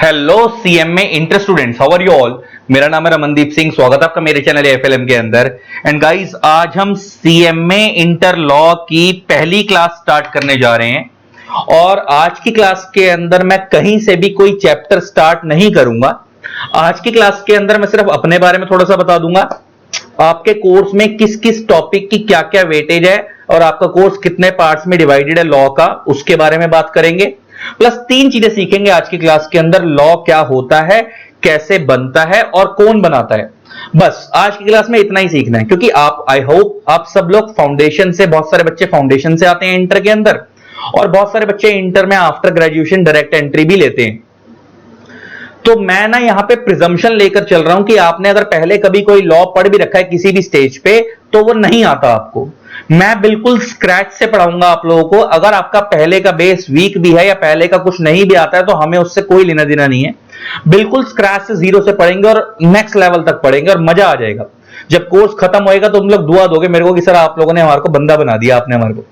Hello CMA inter students, how are you all. मेरा नाम है रमनदीप सिंह। स्वागत है आपका मेरे चैनल एफएलएम के अंदर। एंड गाइस, आज हम सीएमए इंटर लॉ की पहली क्लास स्टार्ट करने जा रहे हैं। और आज की क्लास के अंदर मैं कहीं से भी कोई चैप्टर स्टार्ट नहीं करूंगा। आज की क्लास के अंदर मैं सिर्फ अपने बारे में थोड़ा सा बता दूंगा, आपके कोर्स में किस किस टॉपिक की क्या क्या वेटेज है और आपका कोर्स कितने पार्ट्स में डिवाइडेड है लॉ का, उसके बारे में बात करेंगे। प्लस 3 चीजें सीखेंगे आज की क्लास के अंदर, लॉ क्या होता है, कैसे बनता है और कौन बनाता है। बस आज की क्लास में इतना ही सीखना है, क्योंकि आप, आई होप आप सब लोग फाउंडेशन से, बहुत सारे बच्चे फाउंडेशन से आते हैं इंटर के अंदर, और बहुत सारे बच्चे इंटर में आफ्टर ग्रेजुएशन डायरेक्ट एंट्री भी लेते हैं। तो मैं ना यहां पे प्रिजम्पशन लेकर चल रहा हूं कि आपने अगर पहले कभी कोई लॉ पढ़ भी रखा है किसी भी स्टेज पे, तो वो नहीं आता आपको। मैं बिल्कुल स्क्रैच से पढ़ाऊंगा आप लोगों को। अगर आपका पहले का बेस वीक भी है या पहले का कुछ नहीं भी आता है, तो हमें उससे कोई लेना देना नहीं है। बिल्कुल स्क्रैच से, जीरो से पढ़ेंगे और नेक्स्ट लेवल तक पढ़ेंगे और मजा आ जाएगा। जब कोर्स खत्म होएगा तो तुम लोग दुआ दोगे मेरे को कि सर आप लोगों ने हमारे को बंदा बना दिया, आपने हमारे को।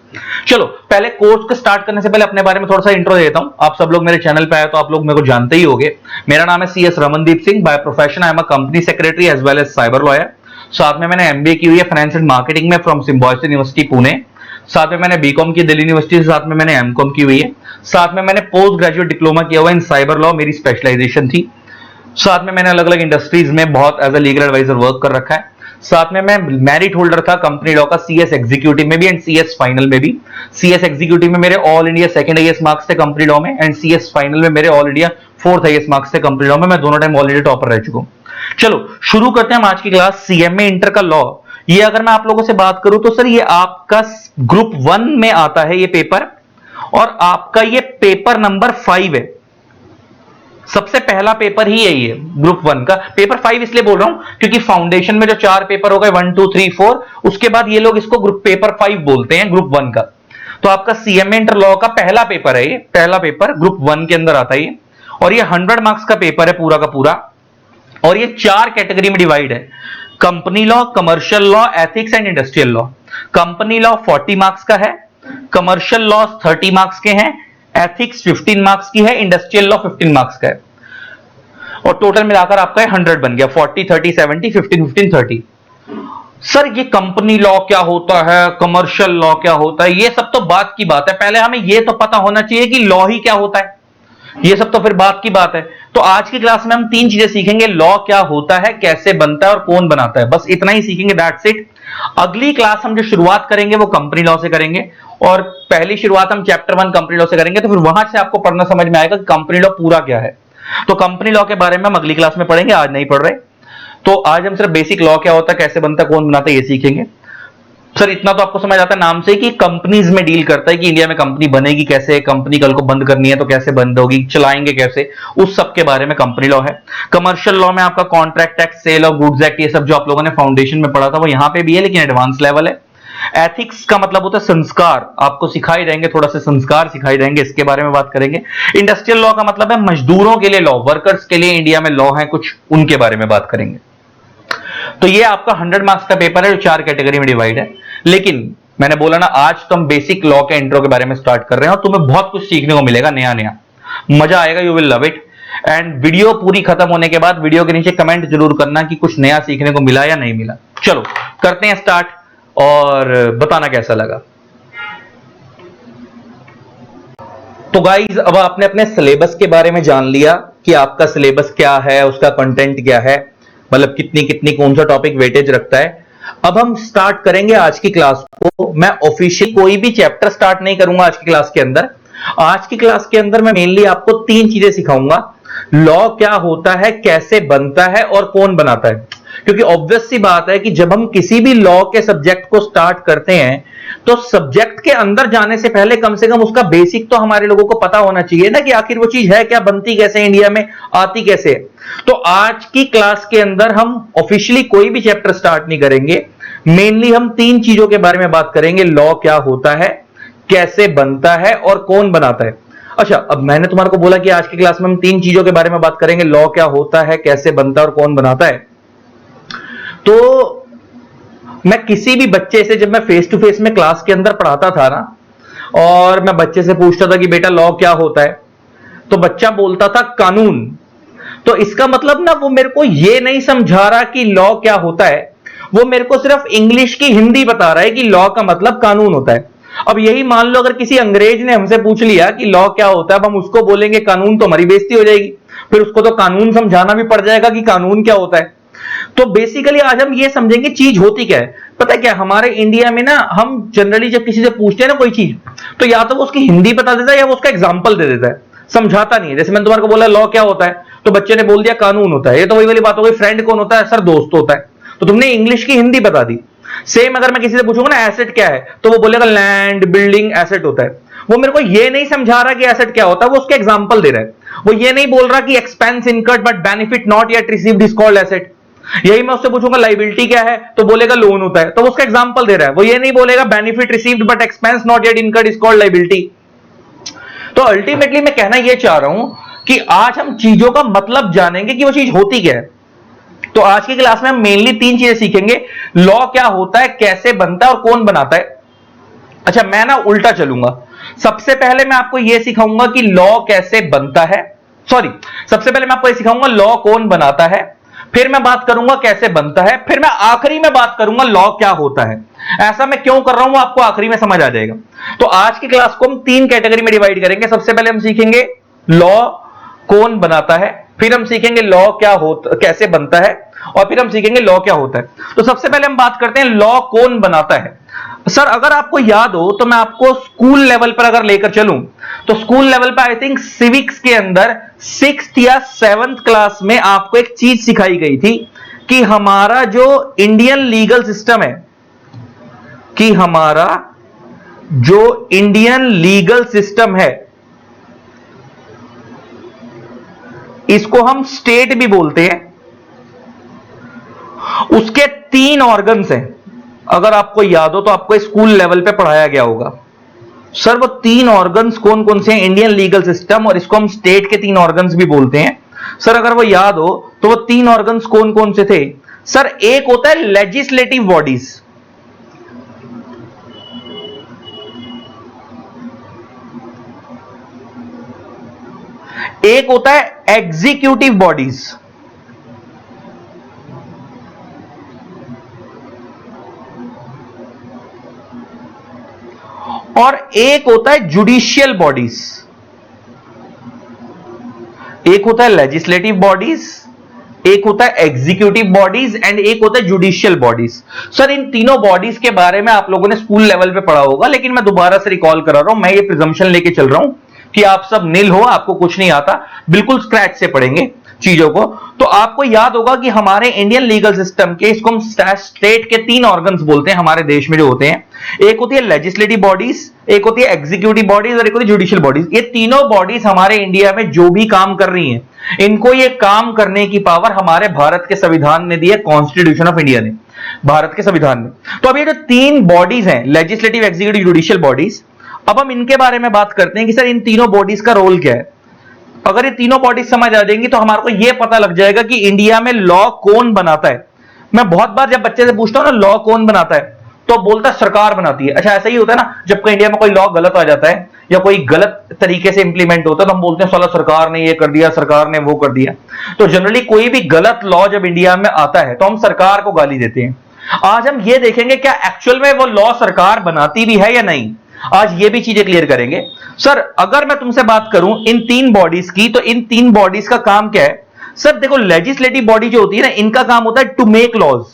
चलो, पहले कोर्स को स्टार्ट करने से पहले अपने बारे में थोड़ा सा इंट्रो देता हूं। आप सब लोग मेरे चैनल पे आए तो आप लोग मेरे को जानते ही होंगे। मेरा नाम है CS Ramandeep Singh. By profession I am a company secretary as well as cyber lawyer. साथ में मैंने MBA की हुई है फाइनेंस एंड मार्केटिंग में फ्रॉम सिम्बायोसिस यूनिवर्सिटी पुणे। साथ में मैंने BCom की दिल्ली यूनिवर्सिटी से, साथ में मैंने MCom की हुई है। साथ में मैंने पोस्ट ग्रेजुएट डिप्लोमा किया हुआ इन साइबर लॉ, मेरी स्पेशलाइजेशन थी। साथ में मैंने अलग अलग इंडस्ट्रीज में बहुत as a legal advisor work कर रखा है। साथ में मैं मेरिट होल्डर था कंपनी लॉ का CS एग्जीक्यूटिव में भी एंड CS फाइनल में भी। CS एग्जीक्यूटिव में मेरे all India second highest marks थे कंपनी लॉ में, एंड CS फाइनल में मेरे all India fourth highest marks थे कंपनी लॉ में। मैं दोनों टाइम ऑल इंडिया टॉपर रह चुका हूं। चलो शुरू करते हैं हम आज की क्लास। CMA इंटर का लॉ, ये अगर मैं आप लोगों से बात करूं तो सर ये आपका ग्रुप 1 में आता है ये पेपर, और आपका ये पेपर नंबर 5 है। सबसे पहला पेपर ही है ये ग्रुप 1 का। पेपर 5 इसलिए बोल रहा हूं क्योंकि फाउंडेशन में जो 4 पेपर हो गए 1 2 3 4, उसके बाद ये लोग इसको ग्रुप पेपर 5 बोलते हैं ग्रुप 1 का। तो आपका CMA इंटर लॉ का पहला पेपर है ये, पहला पेपर ग्रुप 1 के अंदर आता है ये। और ये 100 मार्क्स का पेपर है पूरा का पूरा, और ये 4 कैटेगरी में डिवाइड है: company law, commercial law, ethics and industrial law. Company law 40 marks का है, कमर्शियल लॉ 30 मार्क्स के हैं, एथिक्स 15 मार्क्स की है, इंडस्ट्रियल लॉ 15 मार्क्स का है। और टोटल मिलाकर आपका 100 बन गया, 40 30 70 15 15 30। सर ये कंपनी लॉ क्या होता है, कमर्शियल लॉ क्या होता है, ये सब तो बात की बात है। पहले हमें ये तो पता होना चाहिए कि लॉ ही क्या होता है। ये सब तो फिर बात की बात है। तो आज की क्लास में हम 3 चीजें सीखेंगे: लॉ क्या होता है, कैसे बनता है और कौन बनाता है। बस इतना ही सीखेंगे, दैट्स इट। अगली क्लास हम जो शुरुआत करेंगे वो कंपनी लॉ से करेंगे, और पहली शुरुआत हम चैप्टर 1 कंपनी लॉ से करेंगे। तो फिर वहां से आपको पढ़ना समझ में आएगा कि कंपनी लॉ पूरा क्या है। तो कंपनी लॉ के बारे में हम अगली क्लास में पढ़ेंगे, आज नहीं पढ़ रहे। तो आज हम सिर्फ बेसिक लॉ क्या होता है, कैसे बनता है, कौन बनाता है, ये सीखेंगे। सर इतना तो आपको समझ आता है नाम से कि कंपनीज में डील करता है कि इंडिया में कंपनी बनेगी कैसे, कंपनी कल को बंद करनी है तो कैसे बंद होगी, चलाएंगे कैसे, उस सब के बारे में कंपनी लॉ है। कमर्शियल लॉ में आपका contract act, sale of goods act, ये सब जो आप लोगों ने फाउंडेशन में पढ़ा था वो यहां पे भी है, लेकिन एडवांस लेवल है। एथिक्स का मतलब होता है संस्कार, आपको सिखाई जाएंगे, थोड़ा सा संस्कार सिखाई जाएंगे, इसके बारे में बात करेंगे। इंडस्ट्रियल लॉ का मतलब है मजदूरों के लिए लॉ, वर्कर्स के लिए इंडिया में लॉ है कुछ, उनके बारे में बात करेंगे। तो ये आपका 100 मार्क्स का पेपर है जो 4 कैटेगरी में डिवाइड है। लेकिन मैंने बोला ना, आज तो हम बेसिक लॉ के इंट्रो के बारे में स्टार्ट कर रहे हैं और तुम्हें बहुत कुछ सीखने को मिलेगा, नया नया, मजा आएगा, you will love it. And video पूरी खत्म होने के बाद वीडियो के नीचे कमेंट जरूर करना कि कुछ नया सीखने को मिला या नहीं मिला। चलो करते हैं स्टार्ट, और बताना कैसा लगा। तो गाइज, अब आपने अपने सिलेबस के बारे में जान लिया कि आपका सिलेबस क्या है, उसका कंटेंट क्या है, मतलब कितनी कितनी कौन सा टॉपिक वेटेज रखता है। अब हम स्टार्ट करेंगे आज की क्लास को। मैं ऑफिशियल कोई भी चैप्टर स्टार्ट नहीं करूंगा आज की क्लास के अंदर। आज की क्लास के अंदर मैं मेनली आपको 3 चीजें सिखाऊंगा: लॉ क्या होता है, कैसे बनता है और कौन बनाता है। क्योंकि ऑब्वियस सी बात है कि जब हम किसी भी लॉ के सब्जेक्ट को स्टार्ट करते हैं तो सब्जेक्ट के अंदर जाने से पहले कम से कम उसका बेसिक तो हमारे लोगों को पता होना चाहिए ना, कि आखिर वो चीज है क्या, बनती कैसे, इंडिया में आती कैसे। तो आज की क्लास के अंदर हम ऑफिशियली कोई भी चैप्टर स्टार्ट नहीं करेंगे। मेनली हम 3 चीजों के बारे में बात करेंगे: लॉ क्या होता है, कैसे बनता है और कौन बनाता है। अच्छा, अब मैंने तुम्हारे को बोला कि आज की क्लास में हम 3 चीजों के बारे में बात करेंगे: लॉ क्या होता है, कैसे बनता है और कौन बनाता है। तो मैं किसी भी बच्चे से, जब मैं फेस टू फेस में क्लास के अंदर पढ़ाता था ना, और मैं बच्चे से पूछता था कि बेटा लॉ क्या होता है, तो बच्चा बोलता था कानून। तो इसका मतलब ना वो मेरे को ये नहीं समझा रहा कि लॉ क्या होता है, वो मेरे को सिर्फ इंग्लिश की हिंदी बता रहा है कि लॉ का मतलब कानून होता है। अब यही मान लो अगर किसी अंग्रेज ने हमसे पूछ लिया कि लॉ क्या होता है, अब हम उसको बोलेंगे कानून, तो हमारी बेइज्जती हो जाएगी, फिर उसको तो कानून समझाना भी पड़ जाएगा कि कानून क्या होता है। तो बेसिकली आज हम ये समझेंगे चीज होती क्या है। पता है क्या, हमारे इंडिया में ना हम जनरली जब किसी से पूछते हैं ना कोई चीज, तो या तो वो उसकी हिंदी बता देता है या वो उसका एग्जाम्पल दे देता है, समझाता नहीं है। जैसे मैंने तुम्हारे को बोला लॉ क्या होता है, तो बच्चे ने बोल दिया कानून होता है। ये तो वही वाली बात हो गई, फ्रेंड कौन होता है, सर दोस्त होता है, तो तुमने इंग्लिश की हिंदी बता दी। सेम अगर मैं किसी से पूछूंगा ना एसेट क्या है, तो वो बोलेगा लैंड बिल्डिंग एसेट होता है। वो मेरे को ये नहीं समझा रहा कि एसेट क्या होता है, वो उसके एग्जांपल दे रहा है। वो ये नहीं बोल रहा कि expense incurred but benefit not yet received is called asset. यही मैं उससे पूछूंगा लाइबिलिटी क्या है, तो बोलेगा लोन होता है, तो वो उसका एग्जांपल दे रहा है। वो ये नहीं बोलेगा benefit received but expense not yet incurred is called liability. तो अल्टीमेटली मैं कहना यह चाह रहा हूं कि आज हम चीजों का मतलब जानेंगे कि वो चीज होती क्या है। तो आज की क्लास में हम मेनली 3 चीजें सीखेंगे। लॉ क्या होता है, कैसे बनता है और कौन बनाता है। अच्छा, मैं ना उल्टा चलूंगा। सबसे पहले मैं आपको यह सिखाऊंगा कि लॉ कैसे बनता है, सॉरी, सबसे पहले मैं आपको यह सिखाऊंगा लॉ कौन बनाता है, फिर मैं बात करूंगा कैसे बनता है, फिर मैं आखिरी में बात करूंगा लॉ क्या होता है। ऐसा मैं क्यों कर रहा हूं आपको आखिरी में समझ आ जाएगा। तो आज की क्लास को हम 3 कैटेगरी में डिवाइड करेंगे। सबसे पहले हम सीखेंगे लॉ कौन बनाता है, फिर हम सीखेंगे लॉ क्या होता, कैसे बनता है, और फिर हम सीखेंगे लॉ क्या होता है। तो सबसे पहले हम बात करते हैं लॉ कौन बनाता है। सर अगर आपको याद हो तो मैं आपको स्कूल लेवल पर अगर लेकर चलूं, तो स्कूल लेवल पर आई थिंक सिविक्स के अंदर 6th या 7th क्लास में आपको एक चीज सिखाई गई थी कि हमारा जो इंडियन लीगल सिस्टम है, कि हमारा जो इंडियन लीगल सिस्टम है, इसको हम स्टेट भी बोलते हैं, उसके 3 ऑर्गन्स हैं। अगर आपको याद हो तो आपको स्कूल लेवल पे पढ़ाया गया होगा। सर वो 3 ऑर्गन्स कौन कौन से हैं इंडियन लीगल सिस्टम, और इसको हम स्टेट के 3 ऑर्गन्स भी बोलते हैं। सर अगर वो याद हो तो वो 3 ऑर्गन्स कौन कौन से थे। सर एक होता है लेजिस्लेटिव बॉडीज, एक होता है एग्जीक्यूटिव बॉडीज, और एक होता है जुडिशियल बॉडीज। एक होता है लेजिस्लेटिव बॉडीज, एक होता है एग्जीक्यूटिव बॉडीज एंड एक होता है जुडिशियल बॉडीज। सर इन तीनों बॉडीज के बारे में आप लोगों ने स्कूल लेवल पे पढ़ा होगा, लेकिन मैं दोबारा से रिकॉल करा रहा हूं। मैं ये प्रिजम्पशन लेके चल रहा हूं कि आप सब नील हो, आपको कुछ नहीं आता, बिल्कुल स्क्रैच से पढ़ेंगे चीजों को। तो आपको याद होगा कि हमारे इंडियन लीगल सिस्टम के, इसको हम स्टेट के 3 ऑर्गन्स बोलते हैं हमारे देश में जो होते हैं। एक होती है लेजिस्लेटिव बॉडीज, एक होती है एग्जीक्यूटिव बॉडीज और एक होती है जुडिशियल बॉडीज। ये तीनों बॉडीज हमारे इंडिया में जो भी काम कर रही हैं, इनको ये काम करने की पावर हमारे भारत के संविधान ने दी है, कॉन्स्टिट्यूशन ऑफ इंडिया ने, भारत के संविधान में। तो अब ये जो 3 बॉडीज हैं, लेजिस्लेटिव एग्जीक्यूटिव जुडिशियल बॉडीज, अब हम इनके बारे में बात करते हैं कि सर इन तीनों बॉडीज का रोल क्या है। अगर ये तीनों बॉडीज समझ आ जाएंगी तो हमारे को यह पता लग जाएगा कि इंडिया में लॉ कौन बनाता है। मैं बहुत बार जब बच्चे से पूछता हूं ना लॉ कौन बनाता है, तो बोलता है सरकार बनाती है। अच्छा ऐसा ही होता है ना, जब कोई इंडिया में कोई लॉ गलत आ जाता है या कोई गलत तरीके से इंप्लीमेंट होता है तो हम बोलते हैं साला सरकार ने ये कर दिया, सरकार ने वो कर दिया। तो जनरली कोई भी गलत लॉ जब इंडिया में आता है तो हम सरकार को गाली देते हैं। आज हम ये देखेंगे क्या एक्चुअल में वो लॉ सरकार बनाती भी है या नहीं, आज ये भी चीजें क्लियर करेंगे। सर अगर मैं तुमसे बात करूं इन 3 बॉडीज की, तो इन 3 बॉडीज का काम क्या है। सर देखो लेजिस्लेटिव बॉडी जो होती है ना, इनका काम होता है टू मेक लॉज,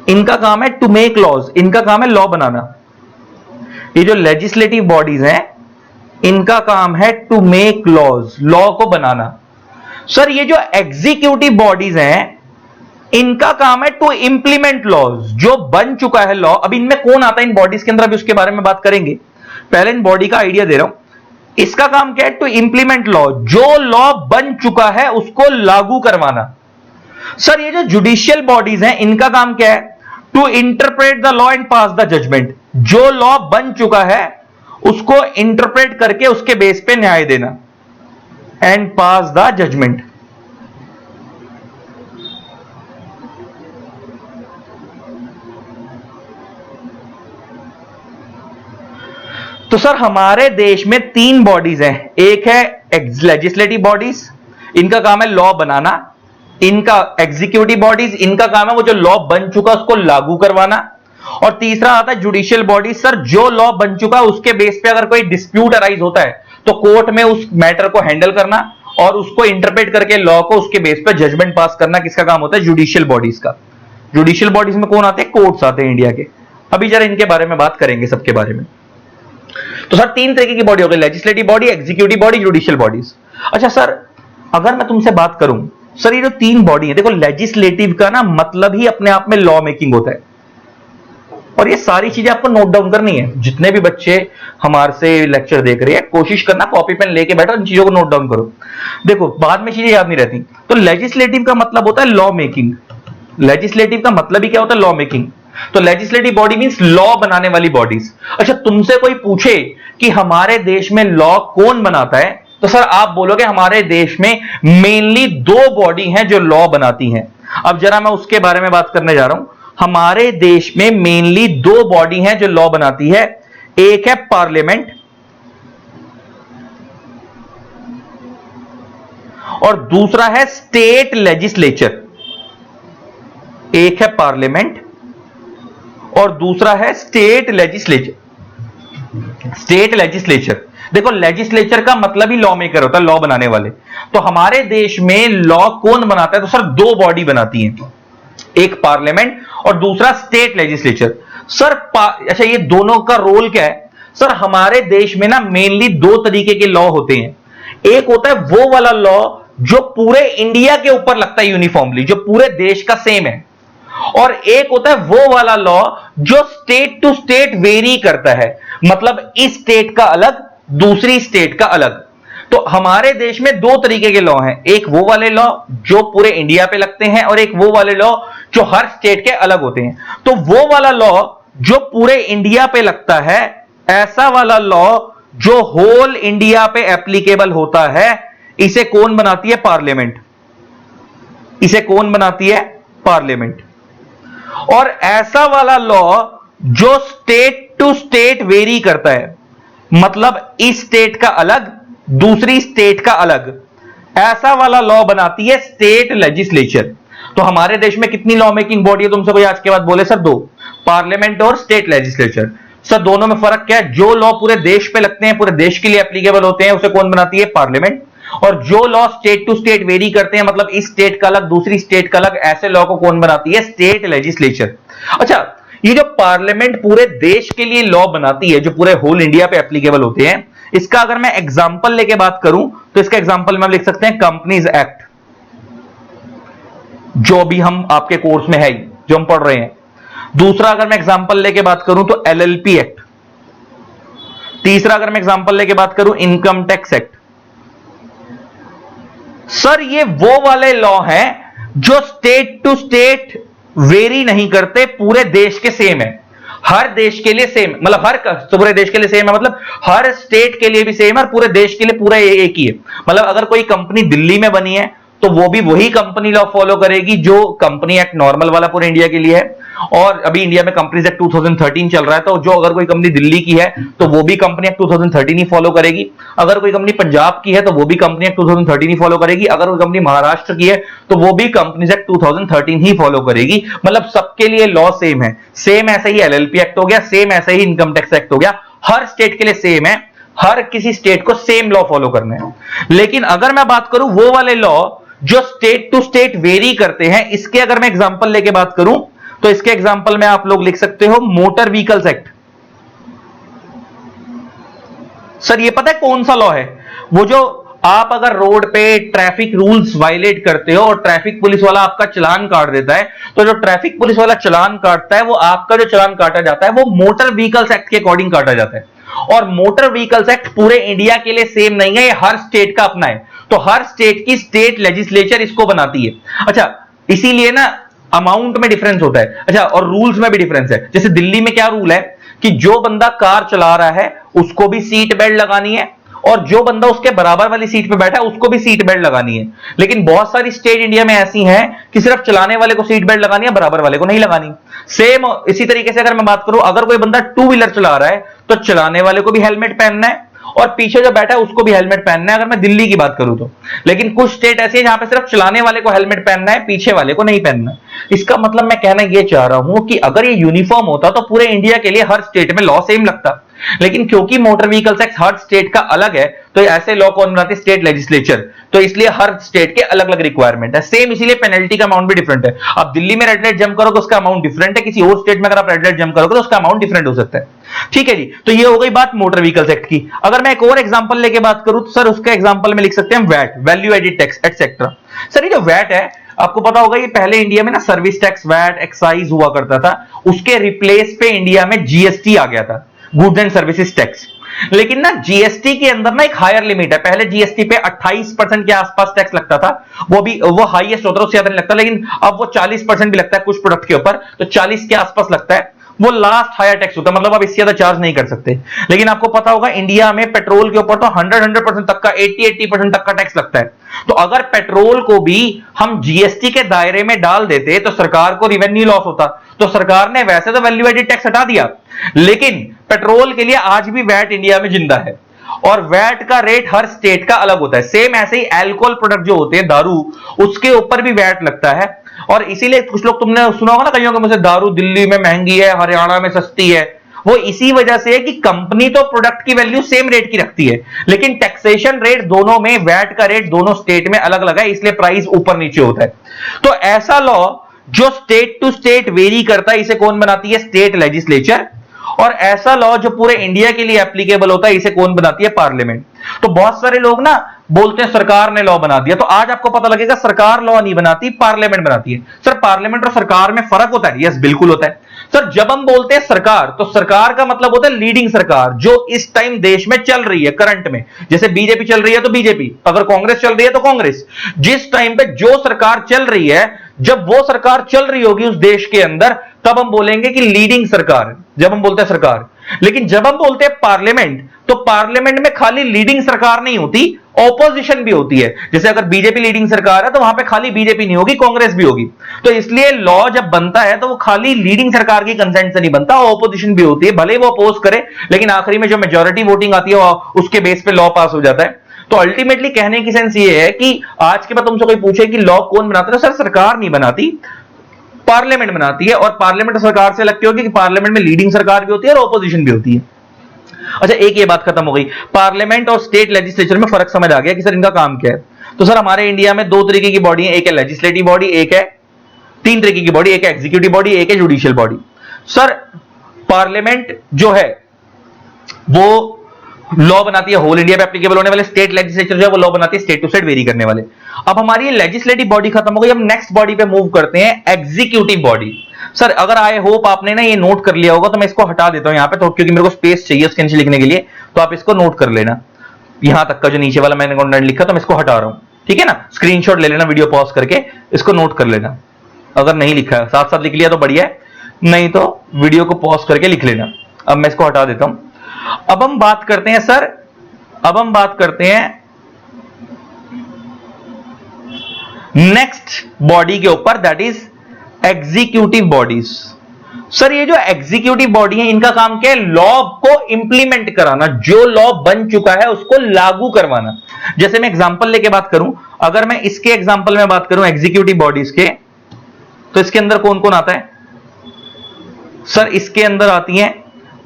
इनका काम है टू मेक लॉज, इनका काम है लॉ बनाना। ये जो लेजिस्लेटिव बॉडीज हैं इनका काम है टू मेक लॉज, लॉ को बनाना। सर ये जो एग्जीक्यूटिव बॉडीज हैं इनका काम है टू इंप्लीमेंट लॉज, जो बन चुका है लॉ। अब इनमें कौन आता है इन बॉडीज के अंदर, अभी उसके बारे में बात करेंगे। पहले इन बॉडी का आइडिया दे रहा हूं। इसका काम क्या है, टू इंप्लीमेंट लॉ, जो लॉ बन चुका है उसको लागू करवाना। सर ये जो जुडिशियल बॉडीज हैं इनका काम क्या है, to interpret the law and pass the judgment, जो लॉ बन चुका है उसको इंटरप्रेट करके उसके बेस पे न्याय देना, एंड पास द जजमेंट। तो सर हमारे देश में 3 बॉडीज हैं, एक है लेजिस्लेटिव बॉडीज, इनका काम है लॉ बनाना, इनका एग्जीक्यूटिव बॉडीज, इनका काम है वो जो लॉ बन चुका उसको लागू करवाना। और तीसरा आता है जुडिशियल बॉडी, सर जो लॉ बन चुका उसके बेस पे अगर कोई डिस्प्यूट अराइज होता है तो कोर्ट में उस मैटर को हैंडल करना और उसको इंटरप्रेट करके लॉ को उसके बेस पे जजमेंट पास करना किसका काम होता है? जुडिशियल बॉडीज का। जुडिशियल बॉडीज में कौन आते हैं? कोर्ट्स आते हैं इंडिया के। अभी जरा इनके बारे में बात करेंगे, सबके बारे में। तो सर तीन तरीके की बॉडी हो गई, legislative body, executive body, judicial bodies. अच्छा सर, अगर मैं तुमसे बात करूं, सर ये जो तीन बॉडी है, देखो लेजिस्लेटिव का ना मतलब ही अपने आप में लॉ मेकिंग होता है। और ये सारी चीजें आपको नोट डाउन करनी है। जितने भी बच्चे हमारे से लेक्चर देख रहे हैं, कोशिश करना कॉपी पेन लेके बैठो, इन चीजों को नोट डाउन करो। देखो बाद में चीजें याद नहीं रहती। तो लेजिस्लेटिव का मतलब होता है लॉ मेकिंग। लेजिस्लेटिव का मतलब ही क्या होता है? Law making. तो लेजिस्लेटिव बॉडी मींस लॉ बनाने वाली बॉडीज। अच्छा, तुमसे कोई पूछे कि हमारे देश में लॉ कौन बनाता है, तो सर आप बोलोगे हमारे देश में मेनली दो बॉडी हैं जो लॉ बनाती हैं। अब जरा मैं उसके बारे में बात करने जा रहा हूं। हमारे देश में मेनली दो बॉडी हैं जो लॉ बनाती है। एक है पार्लियामेंट और दूसरा है स्टेट लेजिस्लेचर। एक है पार्लियामेंट और दूसरा है स्टेट लेजिस्लेचर। स्टेट लेजिस्लेचर, देखो लेजिस्लेचर का मतलब ही लॉ मेकर होता है, लॉ बनाने वाले। तो हमारे देश में लॉ कौन बनाता है? तो सर दो बॉडी बनाती हैं, एक पार्लियामेंट और दूसरा स्टेट लेजिस्लेचर। सर अच्छा ये दोनों का रोल क्या है? सर हमारे देश में ना मेनली दो तरीके के लॉ होते हैं। एक होता है वो वाला लॉ जो पूरे इंडिया के ऊपर लगता है यूनिफॉर्मली, जो पूरे देश का सेम है। और एक होता है वो वाला लॉ जो स्टेट टू स्टेट वेरी करता है, मतलब इस स्टेट का अलग, दूसरी स्टेट का अलग। तो हमारे देश में दो तरीके के लॉ हैं, एक वो वाले लॉ जो पूरे इंडिया पे लगते हैं और एक वो वाले लॉ जो हर स्टेट के अलग होते हैं। तो वो वाला लॉ जो पूरे इंडिया पे लगता है, ऐसा वाला लॉ जो होल इंडिया पे एप्लीकेबल होता है, इसे कौन बनाती है? पार्लियामेंट। इसे कौन बनाती है? पार्लियामेंट। और ऐसा वाला लॉ जो स्टेट टू स्टेट वेरी करता है, मतलब इस स्टेट का अलग, दूसरी स्टेट का अलग, ऐसा वाला लॉ बनाती है स्टेट लेजिस्लेचर। तो हमारे देश में कितनी लॉ मेकिंग बॉडी है? तुमसे कोई आज के बाद बोले सर दो, पार्लियामेंट और स्टेट लेजिस्लेचर। सर दोनों में फर्क क्या है? जो लॉ पूरे देश पे लगते हैं, पूरे देश के लिए एप्लीकेबल होते हैं, उसे कौन बनाती है? पार्लियामेंट। और जो law state to state vary करते हैं, मतलब इस स्टेट का अलग, दूसरी स्टेट का अलग, ऐसे लॉ को कौन बनाती है? State legislature. अच्छा, ये जो पार्लियामेंट पूरे देश के लिए लॉ बनाती है, जो पूरे होल इंडिया पे एप्लीकेबल होते हैं, इसका अगर मैं एग्जांपल लेके बात करूं तो इसका एग्जांपल में लिख सकते हैं कंपनीज एक्ट, जो भी हम आपके कोर्स में है, जो हम पढ़ रहे हैं। दूसरा अगर मैं एग्जांपल लेके बात करूं तो एलएलपी एक्ट। तीसरा अगर मैं एग्जांपल लेके बात करूं इनकम टैक्स एक्ट। सर ये वो वाले लॉ हैं जो स्टेट टू स्टेट वेरी नहीं करते, पूरे देश के सेम है, हर देश के लिए सेम, मतलब हर पूरे देश के लिए सेम है, मतलब हर स्टेट के लिए भी सेम है और पूरे देश के लिए पूरा एक ही है। मतलब अगर कोई कंपनी दिल्ली में बनी है तो वो भी वही कंपनी लॉ फॉलो करेगी जो कंपनी एक्ट नॉर्मल वाला पूरे इंडिया के लिए है। और अभी इंडिया में कंपनीज एक्ट 2013 चल रहा है, तो जो अगर कोई कंपनी दिल्ली की है तो वो भी कंपनी एक्ट 2013 ही फॉलो करेगी। अगर कोई कंपनी पंजाब की है तो वो भी कंपनी एक्ट 2013 ही फॉलो करेगी। अगर कोई कंपनी महाराष्ट्र की है तो वो भी कंपनीज एक्ट 2013 ही फॉलो करेगी। मतलब सबके लिए लॉ सेम है। सेम ऐसे ही एलएलपी एक्ट हो गया, सेम ऐसे ही इनकम टैक्स एक्ट हो गया, हर स्टेट के लिए सेम है, हर किसी स्टेट को सेम लॉ फॉलो करने हैं। लेकिन अगर मैं बात करूं वो वाले लॉ जो स्टेट टू स्टेट वेरी करते हैं, इसके अगर मैं एग्जांपल लेके बात करूं तो इसके एग्जांपल में आप लोग लिख सकते हो मोटर व्हीकल्स एक्ट। सर ये पता है कौन सा लॉ है? वो जो आप अगर रोड पे ट्रैफिक रूल्स वायलेट करते हो और ट्रैफिक पुलिस वाला आपका चालान काट देता है, तो जो ट्रैफिक पुलिस वाला चालान काटता है वो आपका जो चालान काटा जाता है वो मोटर व्हीकल्स एक्ट के अकॉर्डिंग काटा जाता है। और मोटर व्हीकल्स एक्ट पूरे इंडिया के लिए सेम नहीं है, ये हर स्टेट का अपना है। तो हर स्टेट की स्टेट लेजिस्लेचर इसको बनाती है। अच्छा, इसीलिए ना अमाउंट में डिफरेंस होता है। अच्छा, और रूल्स में भी डिफरेंस है। जैसे दिल्ली में क्या रूल है कि जो बंदा कार चला रहा है उसको भी सीट बेल्ट लगानी है, और जो बंदा उसके बराबर वाली सीट पे बैठा है उसको भी सीट बेल्ट लगानी है। लेकिन बहुत सारी स्टेट इंडिया में ऐसी हैं कि सिर्फ चलाने वाले को सीट बेल्ट लगानी है, बराबर वाले को नहीं लगानी। सेम इसी तरीके से अगर मैं बात करूं, अगर कोई बंदा टू व्हीलर चला रहा है तो चलाने वाले को भी हेलमेट पहनना है और पीछे जो बैठा है उसको भी हेलमेट पहनना है, अगर मैं दिल्ली की बात करूं तो। लेकिन कुछ स्टेट ऐसी है जहां पे सिर्फ चलाने वाले को हेलमेट पहनना है, पीछे वाले को नहीं पहनना। इसका मतलब मैं कहना यह चाह रहा हूं कि अगर ये यूनिफॉर्म होता तो पूरे इंडिया के लिए हर स्टेट में लॉ सेम लगता, लेकिन क्योंकि मोटर व्हीकल्स एक्ट हर स्टेट का अलग है, तो ऐसे लॉ कौन बनाते? State legislature. तो इसलिए हर स्टेट के अलग अलग रिक्वायरमेंट है, सेम इसीलिए पेनल्टी का अमाउंट भी डिफरेंट है। अब दिल्ली में रेड लाइट जंप करोगे उसका अमाउंट डिफरेंट है, किसी और स्टेट में अगर आप रेड लाइट जंप करोगे तो उसका अमाउंट डिफरेंट हो सकता है। ठीक है जी, तो ये हो गई बात मोटर व्हीकल्स एक्ट की। अगर मैं एक और एग्जांपल लेके बात करूं तो सर उसका एग्जांपल में लिख सकते हैं VAT, value added tax etcetera. Sir ये जो वैट है, आपको पता होगा ये पहले इंडिया में ना सर्विस टैक्स, वैट, एक्साइज हुआ करता था, उसके रिप्लेस पे इंडिया में जीएसटी आ गया था, गुड्स एंड सर्विसेज टैक्स। लेकिन ना जीएसटी के अंदर ना एक हायर लिमिट है, पहले जीएसटी पे 28% के आसपास टैक्स लगता था, वो हाईएस्ट होता है, उससे ज्यादा नहीं लगता, लेकिन अब वो 40% भी लगता है कुछ प्रोडक्ट के ऊपर, तो 40 के आसपास लगता है, वो लास्ट हायर टैक्स होता है, मतलब आप इससे ज्यादा चार्ज नहीं कर सकते। लेकिन आपको पता होगा इंडिया में पेट्रोल के ऊपर तो 100% तक का, 80% तक का टैक्स लगता है। तो अगर पेट्रोल को भी हम जीएसटी के दायरे में डाल देते तो सरकार को रिवेन्यू लॉस होता, तो सरकार ने वैसे तो वैल्यू एडेड टैक्स हटा दिया, लेकिन पेट्रोल के लिए आज भी वैट इंडिया में जिंदा है, और वैट का रेट हर स्टेट का अलग होता है। सेम ऐसे ही अल्कोहल प्रोडक्ट जो होते हैं, दारू, उसके ऊपर भी वैट लगता है। और इसीलिए कुछ लोग, तुमने सुना होगा ना कहीं कि मुझे दारू दिल्ली में महंगी है, हरियाणा में सस्ती है, वो इसी वजह से है कि कंपनी तो प्रोडक्ट की वैल्यू सेम रेट की रखती है, लेकिन टैक्सेशन रेट दोनों में, वैट का रेट दोनों स्टेट में अलग अलग है, इसलिए प्राइस ऊपर नीचे होता है। तो ऐसा लॉ जो स्टेट टू स्टेट वेरी करता है, इसे कौन बनाती है? State legislature. और ऐसा लॉ जो पूरे इंडिया के लिए एप्लीकेबल होता है, इसे कौन बनाती है? पार्लियामेंट। तो बहुत सारे लोग ना बोलते हैं सरकार ने लॉ बना दिया, तो आज आपको पता लगेगा सरकार लॉ नहीं बनाती, पार्लियामेंट बनाती है। सर पार्लियामेंट और सरकार में फर्क होता है? यस, बिल्कुल होता है। सर जब हम बोलते हैं सरकार, तो सरकार का मतलब होता है लीडिंग सरकार, जो इस टाइम देश में चल रही है करंट में। जैसे बीजेपी चल रही है तो बीजेपी, अगर कांग्रेस चल रही है तो कांग्रेस। जिस टाइम पे जो सरकार चल रही है, जब वो सरकार चल रही होगी उस देश के अंदर, तब हम बोलेंगे कि लीडिंग सरकार, जब हम बोलते हैं सरकार। लेकिन जब हम बोलते हैं पार्लियामेंट, तो पार्लियामेंट में खाली लीडिंग सरकार नहीं होती, ऑपोजिशन भी होती है। जैसे अगर बीजेपी लीडिंग सरकार है तो वहां पे खाली बीजेपी नहीं होगी, कांग्रेस भी होगी। तो इसलिए लॉ जब बनता है तो वो खाली लीडिंग सरकार की कंसेंट से नहीं बनता, ऑपोजिशन भी होती है, भले वो अपोज करे, लेकिन आखिरी में जो मेजॉरिटी वोटिंग आती है उसके बेस पे लॉ पास हो जाता है। तो अल्टीमेटली कहने की सेंस ये है कि आज के बाद तुमसे कोई पूछे कि लॉ कौन बनाता है, तो सर सरकार नहीं बनाती, पार्लियामेंट बनाती है। और पार्लियामेंट सरकार से लगती होगी कि पार्लियामेंट में लीडिंग सरकार भी होती है और ऑपोजिशन भी होती है। अच्छा, एक ये बात खत्म हो गई, पार्लियामेंट और स्टेट लेजिस्लेचर में फर्क समझ आ गया कि सर इनका काम क्या है। तो सर हमारे इंडिया में दो तरीके की बॉडी है, एक है लेजिस्लेटिव बॉडी, एक है, तीन तरीके की बॉडी, एक है एग्जीक्यूटिव बॉडी, एक है जुडिशियल बॉडी। सर पार्लियामेंट जो है वो लॉ बनाती है होल इंडिया पे एप्लीकेबल होने वाले, स्टेट लेजिस्लेचर जो है वो लॉ बनाती है स्टेट टू स्टेट वेरी करने वाले। अब हमारी लेजिस्लेटिव बॉडी खत्म हो गई, हम नेक्स्ट बॉडी पे मूव करते हैं, एग्जीक्यूटिव बॉडी। सर अगर आई होप आपने ना ये नोट कर लिया होगा, तो मैं इसको हटा देता हूं यहां पे, तो क्योंकि मेरे को स्पेस चाहिए उसके नीचे लिखने के लिए, तो आप इसको नोट कर लेना। यहां तक का जो नीचे वाला मैंने कंटेंट लिखा तो मैं इसको हटा रहा हूं, ठीक है ना। स्क्रीनशॉट ले लेना वीडियो पॉज करके, इसको नोट कर लेना। अगर नहीं लिखा है, साथ साथ लिख लिया तो बढ़िया है, नहीं तो वीडियो को पॉज करके लिख लेना। अब मैं इसको हटा देता हूं। अब हम बात करते हैं सर, अब हम बात करते हैं नेक्स्ट बॉडी के ऊपर, that is executive bodies. Sir ये जो एग्जीक्यूटिव बॉडी है, इनका काम क्या है? लॉ को इंप्लीमेंट कराना, जो लॉ बन चुका है उसको लागू करवाना। जैसे मैं एग्जांपल लेके बात करूं, अगर मैं इसके एग्जांपल में बात करूं एग्जीक्यूटिव बॉडीज के, तो इसके अंदर कौन कौन आता है? सर इसके अंदर आती हैं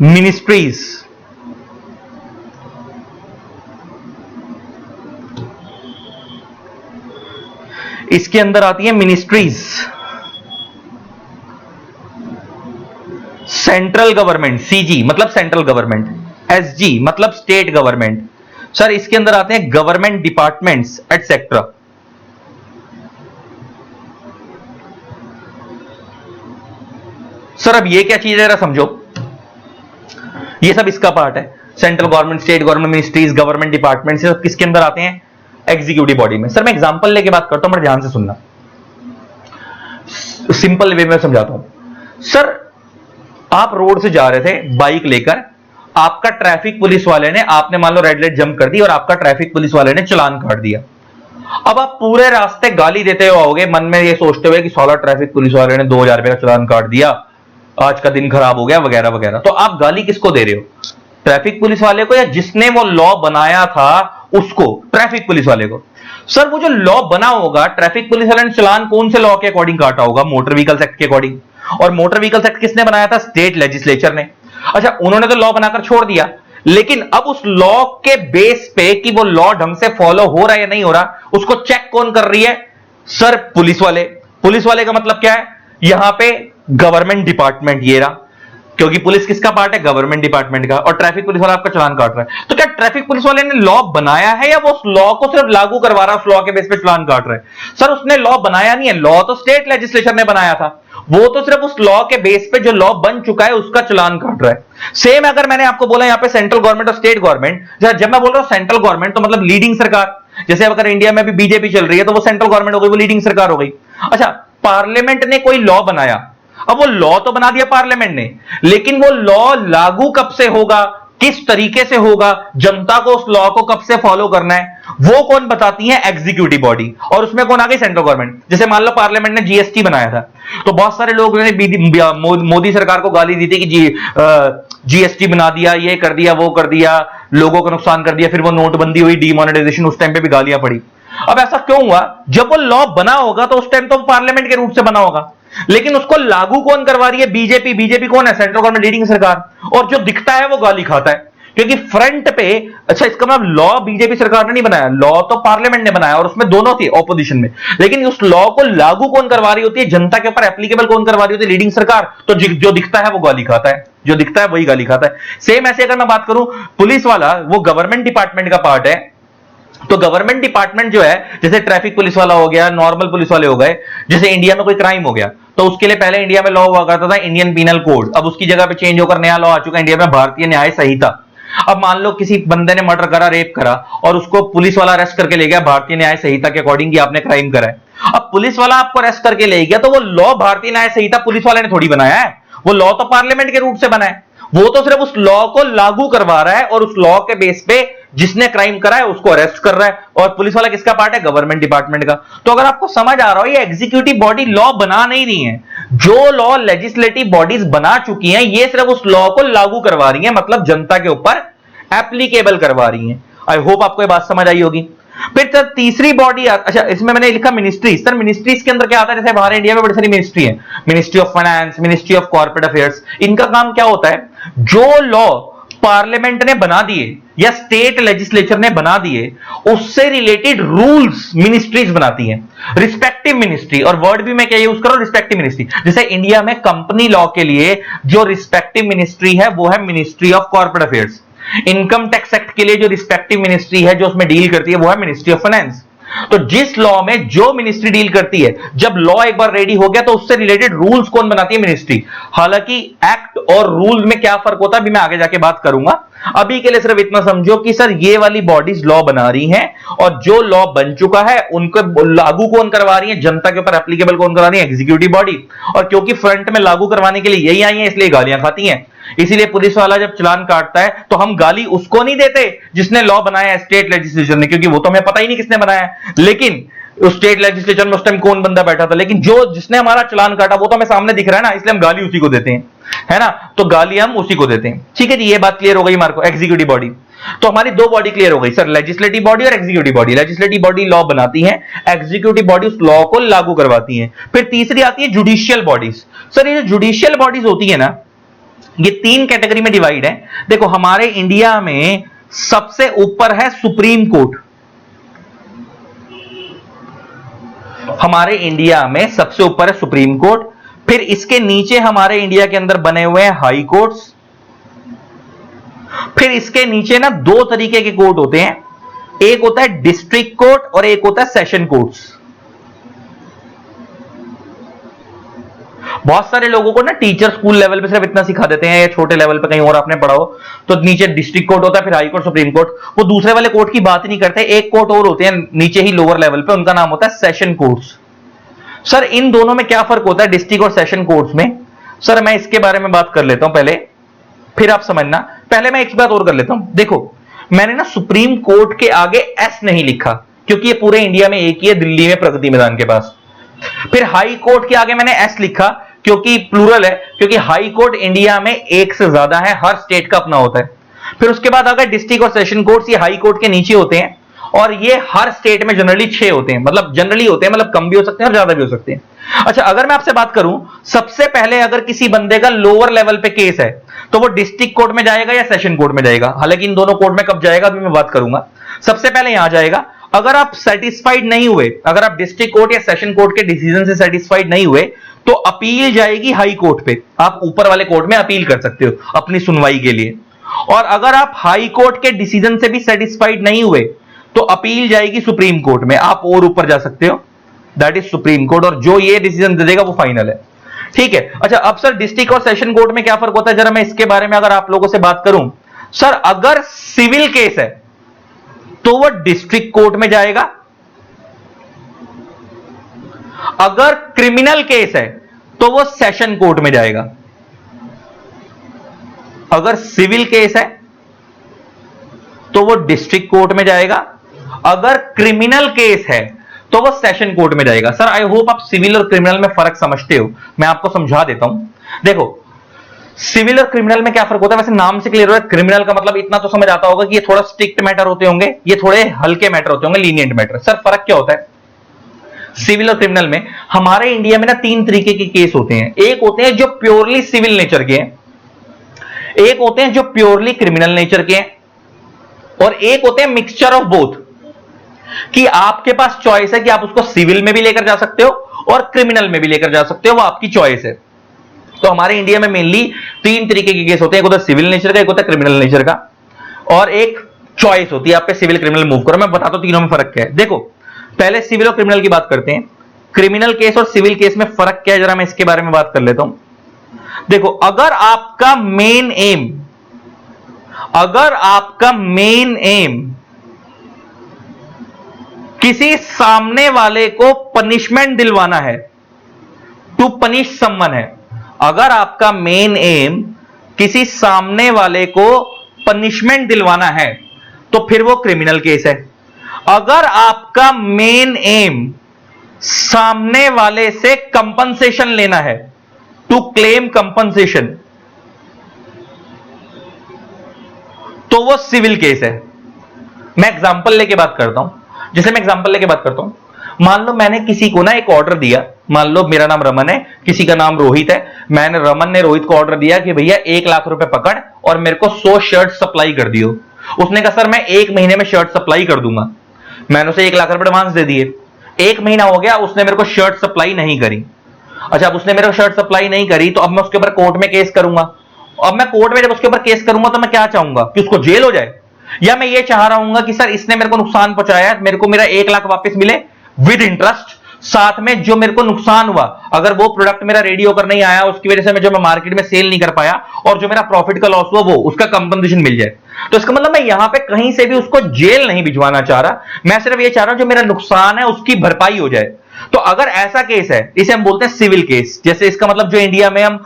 मिनिस्ट्रीज, इसके अंदर आती है मिनिस्ट्रीज, सेंट्रल गवर्नमेंट, सीजी मतलब सेंट्रल गवर्नमेंट, एसजी मतलब स्टेट गवर्नमेंट। सर इसके अंदर आते हैं गवर्नमेंट डिपार्टमेंट्स एटसेट्रा। सर अब ये क्या चीज है जरा समझो, ये सब इसका पार्ट है, central government, state government, ministries, government department, सब किसके अंदर आते हैं? एग्जीक्यूटिव बॉडी में। सर मैं एग्जांपल लेके बात करता हूं, बड़ा ध्यान से सुनना, सिंपल वे में समझाता हूं। सर आप रोड से जा रहे थे बाइक लेकर, आपका ट्रैफिक पुलिस वाले ने, आपने मान लो रेड लाइट जंप कर दी और आपका ट्रैफिक पुलिस वाले ने चालान काट दिया। अब आप पूरे रास्ते गाली देते हुए आओगे, मन में ये सोचते हुए कि 16 ट्रैफिक पुलिस वाले ने 2000 रुपए का चालान काट दिया, आज का दिन खराब हो गया वगैरह वगैरह। तो आप गाली किसको दे रहे हो? ट्रैफिक पुलिस वाले को या जिसने वो लॉ बनाया था उसको? ट्रैफिक पुलिस वाले को। सर वो जो लॉ बना होगा, ट्रैफिक पुलिस वाले ने चालान कौन से लॉ के अकॉर्डिंग काटा होगा? मोटर व्हीकल्स एक्ट के अकॉर्डिंग। और मोटर व्हीकल्स एक्ट किसने बनाया था? स्टेट लेजिस्लेचर ने। अच्छा, उन्होंने तो लॉ बनाकर छोड़ दिया, लेकिन अब उस लॉ के बेस पे कि वो लॉ ढंग से फॉलो हो रहा है या नहीं हो रहा, उसको चेक कौन कर रही है? सर पुलिस वाले। पुलिस वाले का मतलब क्या है? यहां पे गवर्नमेंट डिपार्टमेंट ये रहा, क्योंकि पुलिस किसका पार्ट है? गवर्नमेंट डिपार्टमेंट का। और ट्रैफिक पुलिस वाला आपका चालान काट रहा है। तो क्या ट्रैफिक पुलिस वाले ने लॉ बनाया है या वो उस लॉ को सिर्फ लागू करवा रहा है, उस लॉ के बेस पे चालान काट रहा है? सर उसने लॉ बनाया नहीं है, लॉ तो स्टेट लेजिस्लेचर ने बनाया था। वो तो सिर्फ उस लॉ के बेस पे जो लॉ बन चुका है उसका चालान काट रहा है। सेम अगर मैंने आपको बोला यहां पे सेंट्रल गवर्नमेंट और स्टेट गवर्नमेंट, जब मैं बोल रहा हूं सेंट्रल गवर्नमेंट तो मतलब लीडिंग सरकार। जैसे अगर इंडिया में भी बीजेपी चल रही है तो वो सेंट्रल गवर्नमेंट हो गई, वो लीडिंग सरकार हो गई। अच्छा, पार्लियामेंट ने कोई लॉ बनाया, अब वो लॉ तो बना दिया पार्लियामेंट ने, लेकिन वो लॉ लागू कब से होगा, किस तरीके से होगा, जनता को उस लॉ को कब से फॉलो करना है, वो कौन बताती है? Executive body. और उसमें कौन आ गई? Central government. जैसे मान लो पार्लियामेंट ने जीएसटी बनाया था, तो बहुत सारे लोग मोदी सरकार को गाली दी थी कि जीएसटी बना दिया, ये कर दिया, वो कर दिया, लोगों को नुकसान कर दिया, फिर वो नोटबंदी हुई, डीमोनेटाइजेशन, उस टाइम पे भी गालियां पड़ी। अब ऐसा क्यों हुआ? जब वो लॉ बना होगा तो उस टाइम तो पार्लियामेंट के रूप से बना होगा, लेकिन उसको लागू कौन करवा रही है? बीजेपी। बीजेपी कौन है? सेंट्रल गवर्नमेंट, लीडिंग सरकार। और जो दिखता है वो गाली खाता है, क्योंकि फ्रंट पे, अच्छा इसका मतलब लॉ बीजेपी सरकार ने नहीं बनाया, लॉ तो पार्लियामेंट ने बनाया और उसमें दोनों थे ऑपोजिशन में, लेकिन उस लॉ को लागू कौन करवा रही होती है? जनता के ऊपर एप्लीकेबल कौन करवा रही होती है? लीडिंग सरकार। तो जो दिखता है वो गाली खाता है, जो दिखता है वही गाली खाता है। सेम ऐसे अगर मैं बात करूं, पुलिस वाला वो गवर्नमेंट डिपार्टमेंट का पार्ट है, तो गवर्नमेंट डिपार्टमेंट जो है, जैसे ट्रैफिक पुलिस वाला हो गया, नॉर्मल पुलिस वाले हो गए, जैसे इंडिया में कोई क्राइम हो गया तो उसके लिए पहले इंडिया में लॉ हुआ करता था इंडियन पीनल कोड, अब उसकी जगह पे चेंज होकर नया लॉ आ चुका है इंडिया में, भारतीय न्याय संहिता। अब मान लो किसी बंदे ने मर्डर करा, रेप करा, और उसको पुलिस वाला अरेस्ट करके ले गया भारतीय न्याय संहिता के अकॉर्डिंग कि आपने क्राइम करा है। अब पुलिस वाला आपको अरेस्ट करके ले गया, तो वो लॉ भारतीय न्याय संहिता पुलिस वाले ने थोड़ी बनाया है, वो लॉ तो पार्लियामेंट के रूप से बना है। वो तो सिर्फ उस लॉ को लागू करवा रहा है और उस लॉ के बेस पे जिसने क्राइम करा है उसको अरेस्ट कर रहा है। और पुलिस वाला किसका पार्ट है? गवर्नमेंट डिपार्टमेंट का। तो अगर आपको समझ आ रहा हो, ये एग्जीक्यूटिव बॉडी लॉ बना नहीं रही है, जो लॉ लेजिस्लेटिव बॉडीज बना चुकी हैं ये सिर्फ उस लॉ को लागू करवा रही हैं, मतलब जनता के ऊपर एप्लीकेबल करवा रही हैं। आई होप आपको ये बात समझ आई होगी। फिर सर तीसरी बॉडी, अच्छा इसमें मैंने लिखा मिनिस्ट्री। सर मिनिस्ट्रीज के अंदर क्या आता है? जैसे बाहर इंडिया में बड़ी सारी मिनिस्ट्री है, ministry of finance, ministry of corporate affairs. इनका काम क्या होता है? जो लॉ पार्लियामेंट ने बना दिए या स्टेट लेजिस्लेचर ने बना दिए उससे रिलेटेड रूल्स मिनिस्ट्रीज बनाती हैं, रिस्पेक्टिव मिनिस्ट्री। और वर्ड भी मैं क्या यूज करूं? Respective ministry. जैसे इंडिया में कंपनी लॉ के लिए जो रिस्पेक्टिव मिनिस्ट्री है वो है ministry of corporate affairs. Income tax act के लिए जो रिस्पेक्टिव मिनिस्ट्री है जो उसमें डील करती है वो है मिनिस्ट्री ऑफ फाइनेंस। तो जिस लॉ में जो मिनिस्ट्री डील करती है, जब लॉ एक बार रेडी हो गया तो उससे रिलेटेड रूल्स कौन बनाती है? मिनिस्ट्री। हालांकि एक्ट और रूल में क्या फर्क होता है अभी मैं आगे जाके बात करूंगा, अभी के लिए सिर्फ इतना समझो कि सर ये वाली बॉडीज लॉ बना रही हैं और जो लॉ बन चुका है उनको लागू कौन करवा रही है, जनता के ऊपर एप्लीकेबल कौन करवा रही है? Executive body. और क्योंकि फ्रंट में लागू करवाने के लिए यही आई है इसलिए गालियां खाती हैं। इसीलिए पुलिस वाला जब चालान काटता है तो हम गाली उसको नहीं देते जिसने लॉ बनाया है, स्टेट लेजिस्लेचर ने, क्योंकि वो तो हमें पता ही नहीं किसने बनाया है, लेकिन उस स्टेट लेजिस्लेचर में उस टाइम कौन बंदा बैठा था, लेकिन जो जिसने हमारा चालान काटा वो तो हमें सामने दिख रहा है ना, इसलिए हम गाली उसी को देते हैं, है ना। तो गाली हम उसी को देते हैं। ठीक है जी, ये बात क्लियर हो गई हमारे को। एग्जीक्यूटिव बॉडी, तो हमारी दो बॉडी क्लियर हो गई सर, लेजिस्लेटिव बॉडी और executive body. Legislative body law बनाती है, एग्जीक्यूटिव बॉडी उस लॉ को लागू करवाती है। फिर तीसरी आती है जुडिशियल बॉडीज। सर ये जो जुडिशियल बॉडीज होती है ना, ये तीन कैटेगरी में डिवाइड है। देखो हमारे इंडिया में सबसे ऊपर है सुप्रीम कोर्ट, हमारे इंडिया में सबसे ऊपर है सुप्रीम कोर्ट। फिर इसके नीचे हमारे इंडिया के अंदर बने हुए हैं हाई कोर्ट्स। फिर इसके नीचे ना दो तरीके के कोर्ट होते हैं, एक होता है डिस्ट्रिक्ट कोर्ट और एक होता है सेशन कोर्ट्स। बहुत सारे लोगों को ना टीचर स्कूल लेवल पे सिर्फ इतना सिखा देते हैं या छोटे लेवल पे कहीं और आपने पढ़ा हो तो नीचे डिस्ट्रिक्ट कोर्ट होता है, फिर हाई कोर्ट, सुप्रीम कोर्ट। वो दूसरे वाले कोर्ट की बात ही नहीं करते, एक कोर्ट और होते हैं नीचे ही लोअर लेवल पे, उनका नाम होता है सेशन कोर्ट्स। सर इन दोनों में क्या फर्क होता है डिस्ट्रिक्ट और सेशन कोर्ट्स में? सर मैं इसके बारे में बात कर लेता हूं पहले, फिर आप समझना। पहले मैं एक बात और कर लेता हूं। देखो मैंने ना सुप्रीम कोर्ट के आगे एस नहीं लिखा क्योंकि ये पूरे इंडिया में एक ही है, दिल्ली में प्रगति मैदान के पास। फिर हाई कोर्ट के आगे मैंने एस लिखा क्योंकि प्लूरल है, क्योंकि हाई कोर्ट इंडिया में एक से ज्यादा है, हर स्टेट का अपना होता है। फिर उसके बाद अगर डिस्ट्रिक्ट और सेशन कोर्ट्स ये हाई कोर्ट के नीचे होते हैं, और ये हर स्टेट में जनरली 6 होते हैं, मतलब जनरली होते हैं, मतलब कम भी हो सकते हैं और ज्यादा भी हो सकते हैं। अच्छा, अगर मैं आपसे बात करूं, सबसे पहले अगर किसी बंदे का लोअर लेवल पे केस है तो वो डिस्ट्रिक्ट कोर्ट में जाएगा या सेशन कोर्ट में जाएगा? हालांकि इन दोनों कोर्ट में कब जाएगा अभी मैं बात करूंगा। सबसे पहले यहां जाएगा। अगर आप सेटिस्फाइड नहीं हुए, अगर आप डिस्ट्रिक्ट कोर्ट या सेशन कोर्ट के डिसीजन से सेटिस्फाइड नहीं हुए, तो अपील जाएगी हाई कोर्ट पे। आप ऊपर वाले कोर्ट में अपील कर सकते हो अपनी सुनवाई के लिए। और अगर आप हाई कोर्ट के डिसीजन से भी सेटिस्फाइड नहीं हुए तो अपील जाएगी सुप्रीम कोर्ट में। आप और ऊपर जा सकते हो, दैट इज सुप्रीम कोर्ट, और जो ये डिसीजन दे देगा वो फाइनल है। ठीक है। अच्छा, अब सर डिस्ट्रिक्ट और सेशन कोर्ट में क्या फर्क होता है, जरा मैं इसके बारे में अगर आप लोगों से बात करूं। सर अगर सिविल केस है तो वो डिस्ट्रिक्ट कोर्ट में जाएगा, अगर क्रिमिनल केस है तो वो सेशन कोर्ट में जाएगा। अगर सिविल केस है तो वो डिस्ट्रिक्ट कोर्ट में जाएगा, अगर क्रिमिनल केस है तो वो सेशन कोर्ट में जाएगा। सर आई होप आप सिविल और क्रिमिनल में फर्क समझते हो, मैं आपको समझा देता हूं। देखो, सिविल और क्रिमिनल में क्या फर्क होता है, वैसे नाम से क्लियर हो रहा है। क्रिमिनल का मतलब इतना तो समझ आता होगा कि ये थोड़ा स्ट्रिक्ट मैटर होते होंगे, ये थोड़े हल्के मैटर होते होंगे, लीनियंट मैटर। सर फर्क क्या होता है सिविल और क्रिमिनल में? हमारे इंडिया में ना 3 तरीके के केस होते हैं। एक होते हैं जो प्योरली सिविल नेचर के हैं, एक होते हैं जो प्योरली क्रिमिनल नेचर के हैं, और एक होते हैं मिक्सचर ऑफ बोथ, कि आपके पास चॉइस है कि आप उसको सिविल में भी लेकर जा सकते हो और क्रिमिनल में भी लेकर जा सकते हो, वो आपकी चॉइस है। तो हमारे इंडिया में मेनली 3 तरीके के केस होते हैं, एक होता है सिविल नेचर का, एक होता है क्रिमिनल नेचर का, और एक चॉइस होती है आप पे सिविल क्रिमिनल मूव करो। मैं बताता हूं तीनों में फर्क क्या है। देखो, पहले सिविल और क्रिमिनल की बात करते हैं। क्रिमिनल केस और सिविल केस में फर्क क्या है, जरा मैं इसके बारे में बात कर लेता हूं। देखो, अगर आपका मेन एम किसी सामने वाले को पनिशमेंट दिलवाना है, टू पनिश समवन है, अगर आपका मेन एम किसी सामने वाले को पनिशमेंट दिलवाना है तो फिर वो क्रिमिनल केस है। अगर आपका मेन एम सामने वाले से कंपनसेशन लेना है, टू क्लेम कंपनसेशन, तो वो सिविल केस है। मैं एग्जांपल लेके बात करता हूं। मान लो मैंने किसी को ना एक ऑर्डर दिया, मान लो मेरा नाम रमन है, किसी का नाम रोहित है। रमन ने रोहित को ऑर्डर दिया कि भैया 1 लाख रुपए पकड़ और मेरे को 100 शर्ट सप्लाई कर दियो। उसने कहा सर मैं 1 महीने में शर्ट सप्लाई कर दूंगा। मैंने उसे 1 लाख रुपए एडवांस दे दिए। 1 महीना हो गया, उसने मेरे को शर्ट सप्लाई नहीं करी। अच्छा, अब उसने मेरे को शर्ट सप्लाई नहीं करी तो अब मैं उसके ऊपर कोर्ट में केस करूंगा। अब मैं कोर्ट में जब उसके ऊपर केस करूंगा तो मैं क्या चाहूंगा कि उसको जेल हो जाए, या मैं ये चाह रहा हूं कि सर इसने मेरे को नुकसान पहुंचाया, मेरे को मेरा 1 लाख वापस मिले विद इंटरेस्ट, साथ में जो मेरे को नुकसान हुआ, अगर वो प्रोडक्ट मेरा रेडी होकर नहीं आया, उसकी वजह से मैं मार्केट में सेल नहीं कर पाया, और जो मेरा प्रॉफिट का लॉस हुआ वो उसका कंपनसेशन मिल जाए। तो इसका मतलब मैं यहां पे कहीं से भी उसको जेल नहीं भिजवाना चाह रहा, मैं सिर्फ ये चाह रहा हूं जो मेरा नुकसान है उसकी भरपाई हो जाए। तो अगर ऐसा केस है, इसे हम बोलते हैं सिविल केस। जैसे इसका मतलब जो इंडिया में हम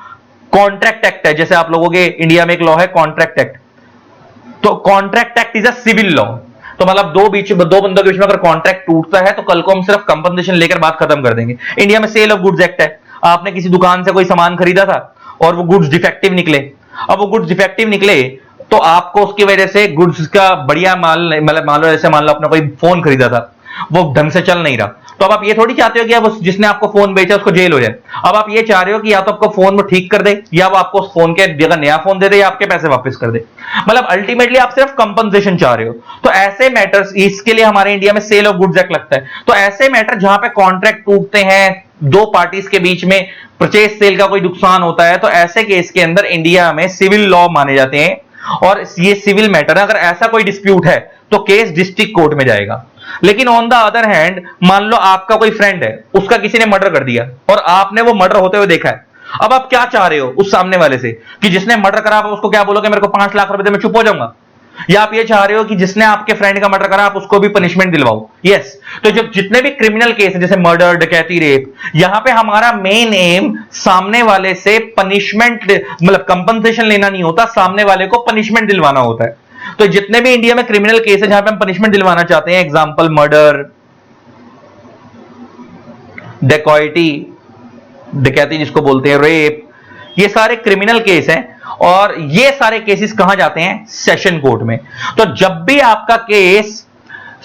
कॉन्ट्रैक्ट एक्ट है, जैसे आप लोगों के इंडिया में एक लॉ है कॉन्ट्रैक्ट एक्ट, तो contract act is a civil law. तो मतलब दो बंदों के बीच में अगर कॉन्ट्रैक्ट टूटता है तो कल को हम सिर्फ कंपनसेशन लेकर बात खत्म कर देंगे। इंडिया में सेल ऑफ गुड्स एक्ट है, आपने किसी दुकान से कोई सामान खरीदा था और वो गुड्स डिफेक्टिव निकले। अब वो गुड्स डिफेक्टिव निकले तो आपको उसकी वजह से गुड्स का बढ़िया माल, मतलब मान लो जैसे मान लो आपने कोई फोन खरीदा था, वो ढंग से चल नहीं रहा, तो अब आप ये थोड़ी चाहते हो कि अब जिसने आपको फोन बेचा उसको जेल हो जाए। अब आप ये चाह रहे हो कि या तो आपको फोन वो ठीक कर दे, या वो आपको फोन के जगह नया फोन दे दे, या आपके पैसे वापस कर दे। मतलब अल्टीमेटली आप सिर्फ कंपनसेशन चाह रहे हो। तो ऐसे मैटर्स, इसके लिए हमारे इंडिया में सेल ऑफ गुड्स एक्ट लगता है। तो ऐसे मैटर जहां पे कॉन्ट्रैक्ट टूटते हैं, 2 पार्टीज के बीच में परचेज सेल का कोई नुकसान होता है, तो ऐसे केस के अंदर इंडिया में सिविल लॉ माने जाते हैं, और ये सिविल मैटर है। अगर ऐसा कोई डिस्प्यूट है तो केस डिस्ट्रिक्ट कोर्ट में जाएगा। लेकिन ऑन द अदर हैंड, मान लो आपका कोई फ्रेंड है, उसका किसी ने मर्डर कर दिया और आपने वो मर्डर होते हुए देखा है। अब आप क्या चाह रहे हो उस सामने वाले से कि जिसने मर्डर करा आप उसको क्या बोलोगे, मेरे को 5 लाख रुपए दे, मैं चुप हो जाऊंगा? या आप ये चाह रहे हो कि जिसने आपके फ्रेंड का मर्डर करा आप उसको भी पनिशमेंट दिलवाओ? यस। तो जब जितने भी क्रिमिनल केस है, जैसे मर्डर, डकैती, रेप, यहां पे हमारा मेन एम सामने वाले से पनिशमेंट, मतलब कंपनसेशन लेना नहीं होता, सामने वाले को पनिशमेंट दिलवाना होता है। तो जितने भी इंडिया में क्रिमिनल केस है जहां पे हम पनिशमेंट दिलवाना चाहते हैं, एग्जांपल मर्डर, डकैती जिसको बोलते हैं, रेप, ये सारे क्रिमिनल केस हैं। और ये सारे केसेस कहां जाते हैं? सेशन कोर्ट में। तो जब भी आपका केस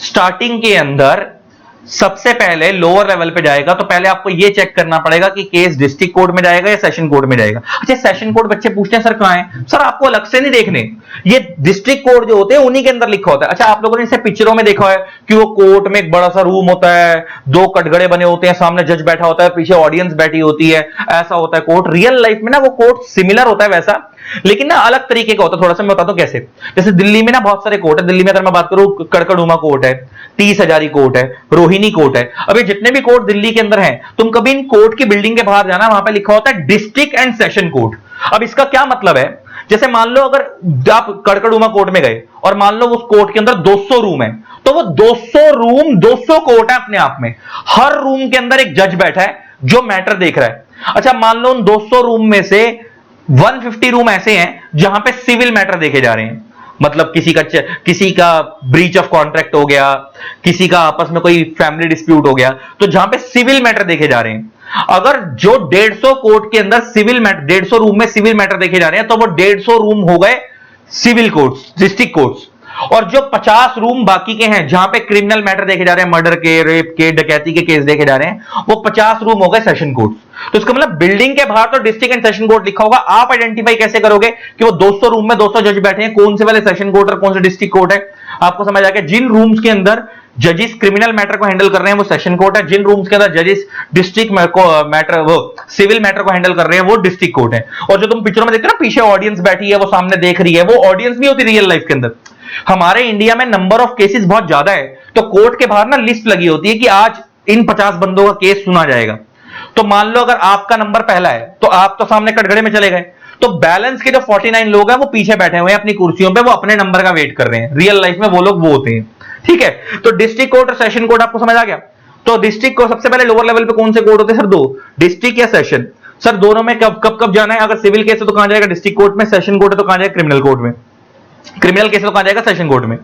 स्टार्टिंग के अंदर सबसे पहले लोअर लेवल पे जाएगा तो पहले आपको यह चेक करना पड़ेगा कि केस डिस्ट्रिक्ट कोर्ट में जाएगा या सेशन कोर्ट में जाएगा। अच्छा, सेशन कोर्ट बच्चे पूछते हैं सर कहां है? सर आपको अलग से नहीं देखने, ये डिस्ट्रिक्ट कोर्ट जो होते हैं उन्हीं के अंदर लिखा होता है। अच्छा, आप लोगों ने इसे पिक्चरों में देखा है कि वो कोर्ट में एक बड़ा सा रूम होता है, दो कटघरे बने होते हैं, सामने जज बैठा होता है, पीछे ऑडियंस बैठी होती है, ऐसा होता है कोर्ट। रियल लाइफ में ना वो कोर्ट सिमिलर होता है वैसा, लेकिन ना अलग तरीके का होता है। थोड़ा सा मैं बताता हूं कैसे। जैसे दिल्ली में ना बहुत सारे कोर्ट है। दिल्ली में अगर मैं बात करूं, कड़कड़ुमा कोर्ट है, 30 हजारी कोर्ट है, रोहिणी कोर्ट है। अब ये जितने भी कोर्ट दिल्ली के अंदर हैं, तुम कभी इन कोर्ट की बिल्डिंग के बाहर जाना, वहां पे लिखा होता है डिस्ट्रिक्ट एंड सेशन कोर्ट। अब इसका क्या मतलब है? जैसे मान लो अगर आप कड़कड़ुमा कोर्ट में गए और मान लो उस कोर्ट के अंदर 200 रूम है, तो वो 200 रूम 200 कोर्ट है अपने आप में। हर रूम के अंदर एक जज बैठा है जो मैटर देख रहा है। अच्छा, मान लो उन 200 रूम में से 150 रूम ऐसे हैं जहां पे सिविल मैटर देखे जा रहे हैं। मतलब किसी का ब्रीच ऑफ कॉन्ट्रैक्ट हो गया, किसी का आपस में कोई फैमिली डिस्प्यूट हो गया, तो जहां पे सिविल मैटर देखे जा रहे हैं। अगर जो 150 कोर्ट के अंदर सिविल मैटर, 150 रूम में सिविल मैटर देखे जा रहे हैं, तो वो 150 रूम हो गए सिविल कोर्ट्स, डिस्ट्रिक्ट कोर्ट्स। और जो 50 रूम बाकी के हैं जहां पे क्रिमिनल मैटर देखे जा रहे हैं, मर्डर के, रेप के, डकैती के केस देखे जा रहे हैं, वो 50 रूम हो गए सेशन कोर्ट्स। तो इसका मतलब बिल्डिंग के बाहर तो डिस्ट्रिक्ट एंड सेशन कोर्ट लिखा होगा। आप आइडेंटिफाई कैसे करोगे कि वो 200 रूम में 200 जज बैठे हैं, कौन से वाले सेशन कोर्ट और कौन से डिस्ट्रिक्ट कोर्ट है? आपको समझ आ गया। जिन रूम्स के अंदर जजेस क्रिमिनल मैटर को हैंडल कर रहे हैं वो सेशन कोर्ट है, जिन रूम्स के अंदर जजेस डिस्ट्रिक्ट मैटर, वो सिविल मैटर को हैंडल कर रहे हैं, वो डिस्ट्रिक्ट कोर्ट है। और जो तुम पिक्चर में देखते हो ना, पीछे ऑडियंस बैठी है, वो सामने देख रही है, वो ऑडियंस भी होती है रियल लाइफ के अंदर। हमारे इंडिया में नंबर ऑफ केसेस बहुत ज्यादा है, तो कोर्ट के बाहर ना लिस्ट लगी होती है कि आज इन 50 बंदों का केस सुना जाएगा। तो मान लो अगर आपका नंबर पहला है तो आप तो सामने कटघरे में चले गए, तो बैलेंस के जो 49 लोग हैं वो पीछे बैठे हुए हैं अपनी कुर्सियों पे, वो अपने नंबर का वेट कर रहे हैं। रियल लाइफ में वो लोग वो होते हैं। ठीक है, तो डिस्ट्रिक्ट कोर्ट और सेशन कोर्ट आपको समझ आ गया। तो डिस्ट्रिक्ट को सबसे पहले लोअर लेवल पे कौन से कोर्ट होते हैं सर? दो, डिस्ट्रिक्ट या सेशन। सर दोनों में कब कब कब जाना है? अगर सिविल केस है तो कहां जाएगा? डिस्ट्रिक्ट कोर्ट में। सेशन कोर्ट है तो कहां जाएगा? क्रिमिनल कोर्ट में। क्रिमिनल केस तो कहां जाएगा? सेशन कोर्ट में।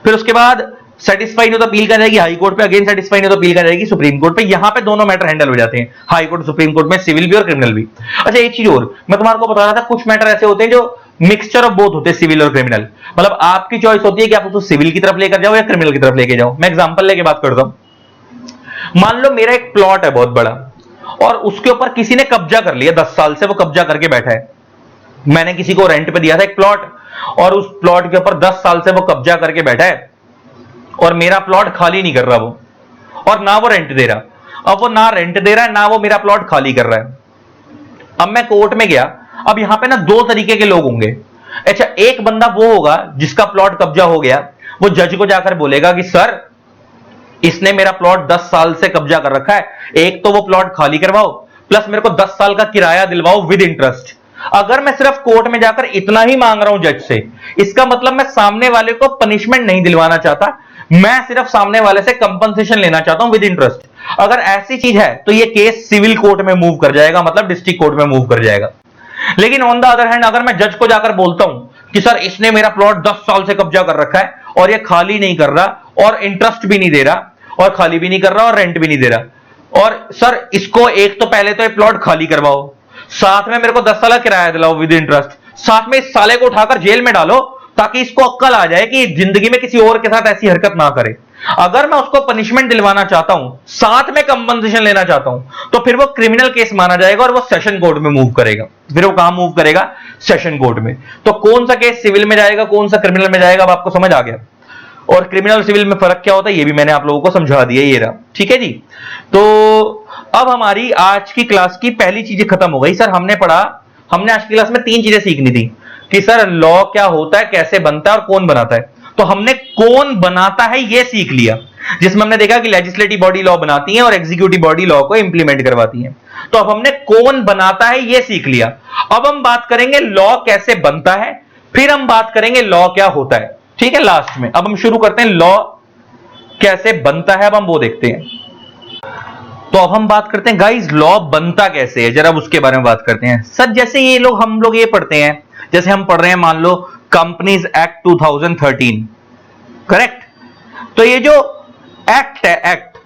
फिर उसके बाद सेटिस्फाई नहीं तो अपील कर जाएगी हाई कोर्ट पे, अगेन सेटिस्फाई नहीं तो अपील कर जाएगी सुप्रीम कोर्ट पे। यहां पे दोनों मैटर हैंडल हो जाते हैं, हाई कोर्ट सुप्रीम कोर्ट में, सिविल भी और क्रिमिनल भी। अच्छा, एक चीज और मैं तुम्हारे को बता रहा था, कुछ मैटर ऐसे होते हैं जो मिक्सचर ऑफ बोथ होते हैं, सिविल और क्रिमिनल। मतलब आपकी चॉइस होती है कि आप उसको सिविल की तरफ लेकर जाओ या क्रिमिनल की तरफ लेके जाओ। मैं एग्जांपल लेके बात करता हूं। मान लो मेरा एक प्लॉट है बहुत बड़ा, और उसके ऊपर किसी ने कब्जा कर लिया, 10 साल से वो कब्जा करके बैठा है। मैंने किसी को रेंट पे दिया था एक प्लॉट, और उस प्लॉट के ऊपर 10 साल से वो कब्जा करके बैठा है, और मेरा प्लॉट खाली नहीं कर रहा वो, और ना वो रेंट दे रहा। अब वो ना रेंट दे रहा है, ना वो मेरा प्लॉट खाली कर रहा है। अब मैं कोर्ट में गया। अब यहां पे ना दो तरीके के लोग होंगे। अच्छा, एक बंदा वो होगा जिसका प्लॉट कब्जा हो गया, वो जज को जाकर बोलेगा कि सर इसने मेरा प्लॉट 10 साल से कब्जा कर रखा है, एक तो वो प्लॉट खाली करवाओ, प्लस मेरे को 10 साल का किराया दिलवाओ विद इंटरेस्ट। अगर मैं सिर्फ कोर्ट में जाकर इतना ही मांग रहा हूं जज से, इसका मतलब मैं सामने वाले को पनिशमेंट नहीं दिलवाना चाहता, मैं सिर्फ सामने वाले से कंपनसेशन लेना चाहता हूं विद इंटरेस्ट। अगर ऐसी चीज है तो ये केस सिविल कोर्ट में मूव कर जाएगा, मतलब डिस्ट्रिक्ट कोर्ट में मूव कर जाएगा। लेकिन ऑन द अदर हैंड, अगर मैं जज को जाकर बोलता हूं कि सर इसने मेरा प्लॉट 10 साल से कब्जा कर रखा है, और ये खाली नहीं कर रहा, और इंटरेस्ट भी नहीं दे रहा, और खाली भी नहीं कर रहा, और रेंट भी नहीं दे रहा, और सर इसको एक तो पहले तो ये प्लॉट खाली करवाओ, साथ में मेरे को 10 साल का किराया दिलाओ विद इंटरेस्ट, साथ में इस साले को उठाकर जेल में डालो ताकि इसको अक्कल आ जाए कि जिंदगी में किसी और के साथ ऐसी हरकत ना करे। अगर मैं उसको पनिशमेंट दिलवाना चाहता हूं, साथ में कंपनसेशन लेना चाहता हूं, तो फिर वो क्रिमिनल केस माना जाएगा और वो सेशन कोर्ट में मूव करेगा। फिर वो कहां मूव करेगा? सेशन कोर्ट में। तो कौन सा केस सिविल में जाएगा, कौन सा क्रिमिनल में जाएगा, अब आपको समझ आ गया। और क्रिमिनल सिविल में फर्क क्या होता है ये भी मैंने आप लोगों को समझा दिया, ये रहा। ठीक है जी। तो अब हमारी आज की क्लास की पहली चीजें खत्म हो गई। सर हमने पढ़ा, हमने आज की क्लास में 3 चीजें सीखनी थी कि सर लॉ क्या होता है, कैसे बनता है और कौन बनाता है। तो हमने कौन बनाता है ये सीख लिया, जिसमें हमने देखा कि लेजिस्लेटिव बॉडी लॉ बनाती है और एग्जीक्यूटिव बॉडी लॉ को इंप्लीमेंट करवाती है। तो अब हमने कौन बनाता है ये सीख लिया। अब हम बात करेंगे लॉ कैसे बनता है, फिर हम बात करेंगे लॉ क्या होता है। ठीक है, लास्ट में। अब हम शुरू करते हैं लॉ कैसे बनता है, अब हम वो देखते हैं। तो अब हम बात करते हैं गाइस लॉ बनता कैसे है, जरा उसके बारे में बात करते हैं। सर जैसे ये लोग, हम लोग ये पढ़ते हैं, जैसे हम पढ़ रहे हैं मान लो कंपनीज एक्ट 2013, करेक्ट। तो ये जो एक्ट है, एक्ट,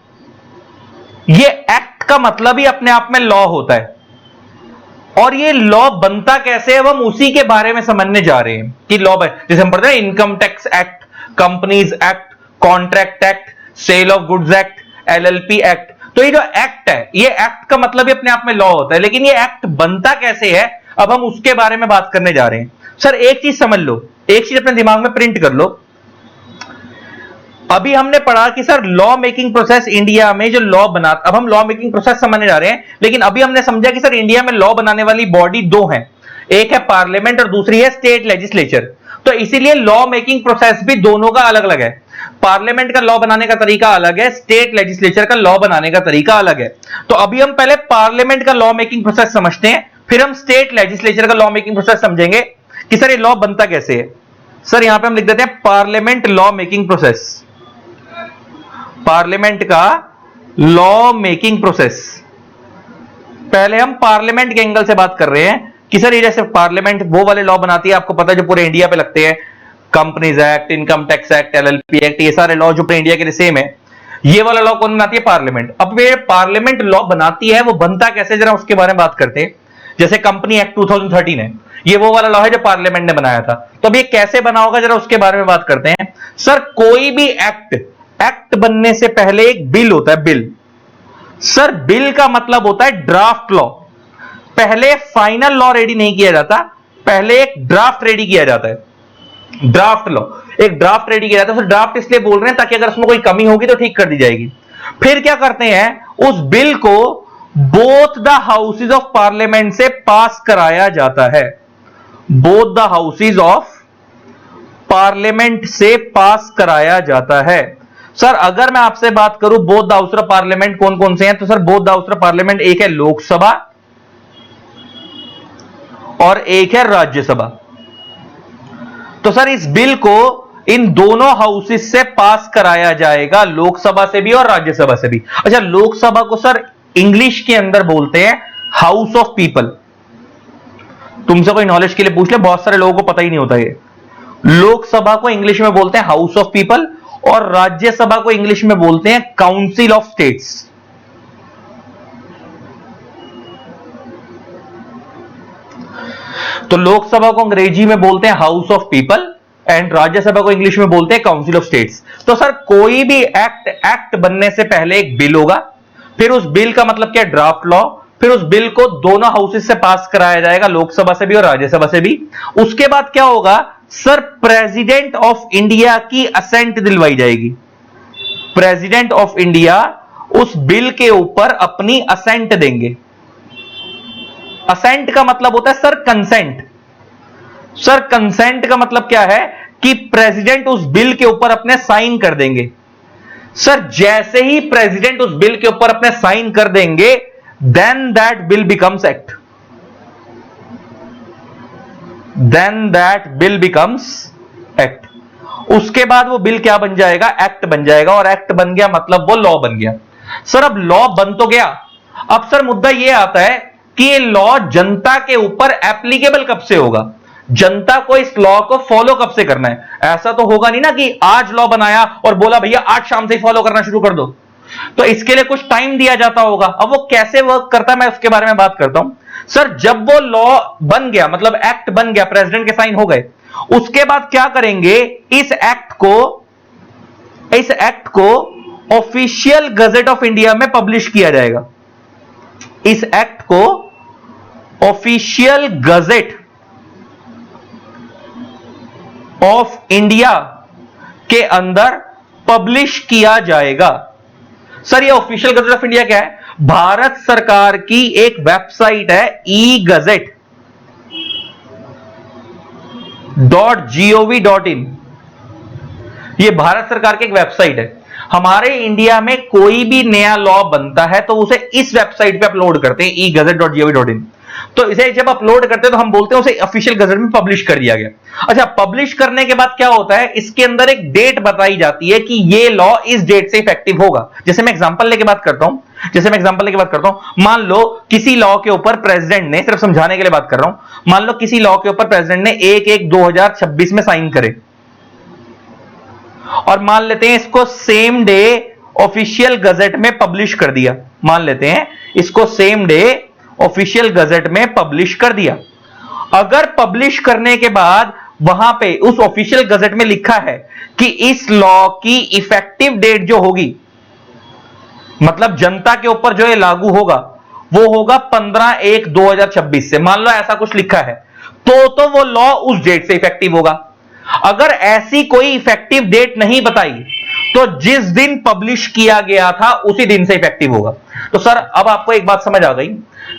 ये एक्ट का मतलब ही अपने आप में लॉ होता है। और ये लॉ बनता कैसे है अब हम उसी के बारे में समझने जा रहे हैं कि लॉ जैसे हम पढ़ते हैं income tax act, companies act, contract act, sale of goods act, LLP act. तो ये जो एक्ट है, ये एक्ट का मतलब ही अपने आप में लॉ होता है, लेकिन ये एक्ट बनता कैसे है अब हम उसके बारे में बात करने जा रहे हैं। सर एक चीज समझ लो, एक चीज अपने दिमाग में प्रिंट कर लो। अभी हमने पढ़ा कि sir law making process India में जो लॉ बना, अब हम लॉ मेकिंग प्रोसेस समझने जा रहे हैं, लेकिन अभी हमने समझा कि सर इंडिया में लॉ बनाने वाली बॉडी दो हैं, एक है पार्लियामेंट और दूसरी है स्टेट लेजिस्लेचर। तो इसीलिए लॉ मेकिंग प्रोसेस भी दोनों का अलग अलग है। पार्लियामेंट का लॉ बनाने का तरीका अलग है, स्टेट लेजिस्लेचर का लॉ बनाने का तरीका अलग है। तो अभी हम पहले पार्लियामेंट का लॉ मेकिंग प्रोसेस समझते हैं, फिर हम स्टेट लेजिस्लेचर का लॉ मेकिंग प्रोसेस समझेंगे कि सर ये लॉ बनता कैसे है। सर यहां पे हम लिख देते हैं parliament law making process, parliament का लॉ मेकिंग प्रोसेस। पहले हम पार्लियामेंट के एंगल से बात कर रहे हैं कि सर ये जैसे पार्लियामेंट वो वाले लॉ बनाती है, आपको पता है जो पूरे इंडिया पे लगते हैं, companies act, income tax act, LLP act, ये सारे लॉ जो पूरे इंडिया के लिए सेम है, ये वाला लॉ कौन बनाती है? पार्लियामेंट। अब ये पार्लियामेंट लॉ बनाती है, वो बनता कैसे जरा उसके बारे में बात करते हैं। जैसे कंपनी एक्ट 2013 है, ये वो वाला लॉ है जो पार्लियामेंट ने बनाया था। तो अब ये कैसे बना होगा जरा उसके बारे में बात करते हैं। सर कोई भी एक्ट बनने से पहले एक बिल होता है, बिल। सर बिल का मतलब होता है ड्राफ्ट लॉ। पहले फाइनल लॉ रेडी नहीं किया जाता, पहले एक ड्राफ्ट रेडी किया जाता है। ड्राफ्ट लॉ, एक ड्राफ्ट रेडी किया जाता है। ड्राफ्ट इसलिए बोल रहे हैं ताकि अगर उसमें कोई कमी होगी तो ठीक कर दी जाएगी। फिर क्या करते हैं, उस बिल को both the houses of parliament से पास कराया जाता है। Both the houses of parliament से पास कराया जाता है। सर अगर मैं आपसे बात करूं both the house of parliament कौन कौन से हैं, तो sir both the house of parliament एक है लोकसभा और एक है राज्यसभा। तो सर इस बिल को इन दोनों हाउसेस से पास कराया जाएगा, लोकसभा से भी और राज्यसभा से भी। अच्छा, लोकसभा को सर इंग्लिश के अंदर बोलते हैं हाउस ऑफ पीपल। तुमसे कोई नॉलेज के लिए पूछ ले, बहुत सारे लोगों को पता ही नहीं होता ये। लोकसभा को इंग्लिश में बोलते हैं हाउस ऑफ पीपल और राज्यसभा को इंग्लिश में बोलते हैं काउंसिल ऑफ स्टेट्स। तो लोकसभा को अंग्रेजी में बोलते हैं house of people and Rajya Sabha को इंग्लिश में बोलते हैं काउंसिल ऑफ स्टेट्स। तो सर कोई भी एक्ट बनने से पहले एक बिल होगा, फिर उस बिल का मतलब क्या, ड्राफ्ट लॉ, फिर उस बिल को दोनों हाउसेस से पास कराया जाएगा, लोकसभा से भी और राज्यसभा से भी। उसके बाद क्या होगा सर, प्रेसिडेंट ऑफ इंडिया की असेंट दिलवाई जाएगी। प्रेसिडेंट ऑफ इंडिया उस बिल के ऊपर अपनी असेंट देंगे। असेंट का मतलब होता है सर कंसेंट। सर कंसेंट का मतलब क्या है कि प्रेसिडेंट उस बिल के ऊपर अपने साइन कर देंगे। सर जैसे ही प्रेसिडेंट उस बिल के ऊपर अपने साइन कर देंगे, then that bill becomes act. Then that bill becomes act. उसके बाद वो बिल क्या बन जाएगा, एक्ट बन जाएगा। और एक्ट बन गया मतलब वो लॉ बन गया। सर अब लॉ बन तो गया, अब सर मुद्दा ये आता है कि ये लॉ जनता के ऊपर एप्लीकेबल कब से होगा, जनता को इस लॉ को फॉलो कब से करना है। ऐसा तो होगा नहीं ना कि आज लॉ बनाया और बोला भैया आज शाम से ही फॉलो करना शुरू कर दो। तो इसके लिए कुछ टाइम दिया जाता होगा। अब वो कैसे वर्क करता है मैं उसके बारे में बात करता हूं। सर जब वो लॉ बन गया, मतलब एक्ट बन गया, प्रेसिडेंट के साइन हो गए, उसके बाद क्या करेंगे, इस एक्ट को ऑफिशियल गजेट ऑफ इंडिया में पब्लिश किया जाएगा। इस एक्ट को ऑफिशियल गजेट ऑफ इंडिया के अंदर पब्लिश किया जाएगा। सर ये ऑफिशियल गजेट ऑफ इंडिया क्या है, भारत सरकार की एक वेबसाइट है egazette.gov.in। ये भारत सरकार की एक वेबसाइट है। हमारे इंडिया में कोई भी नया लॉ बनता है तो उसे इस वेबसाइट पे अपलोड करते हैं, egazette.gov.in। तो इसे जब अपलोड करते हैं तो हम बोलते हैं उसे ऑफिशियल गजेट में पब्लिश कर दिया गया। अच्छा, पब्लिश करने के बाद क्या होता है, इसके अंदर एक डेट बताई जाती है कि ये लॉ इस डेट से इफेक्टिव होगा। जैसे मैं एग्जांपल लेके बात करता हूं, मान लो किसी लॉ के ऊपर प्रेसिडेंट ने, सिर्फ समझाने के लिए बात कर रहा हूं, मान लो किसी लॉ के ऊपर प्रेसिडेंट ने 1/1/2026 में साइन करे और मान लेते हैं इसको सेम डे ऑफिशियल गजेट में पब्लिश कर दिया। मान लेते हैं इसको सेम डे ऑफिशियल गजट में पब्लिश कर दिया। अगर पब्लिश करने के बाद वहां पे उस ऑफिशियल गजट में लिखा है कि इस लॉ की इफेक्टिव डेट जो होगी, मतलब जनता के ऊपर जो ये लागू होगा, वो होगा 15/1/2026 से, मान लो ऐसा कुछ लिखा है, तो वो लॉ उस डेट से इफेक्टिव होगा। अगर ऐसी कोई इफेक्टिव डेट नहीं बताई तो जिस दिन पब्लिश किया गया था उसी दिन से इफेक्टिव होगा। तो सर अब आपको एक बात समझ आ गई,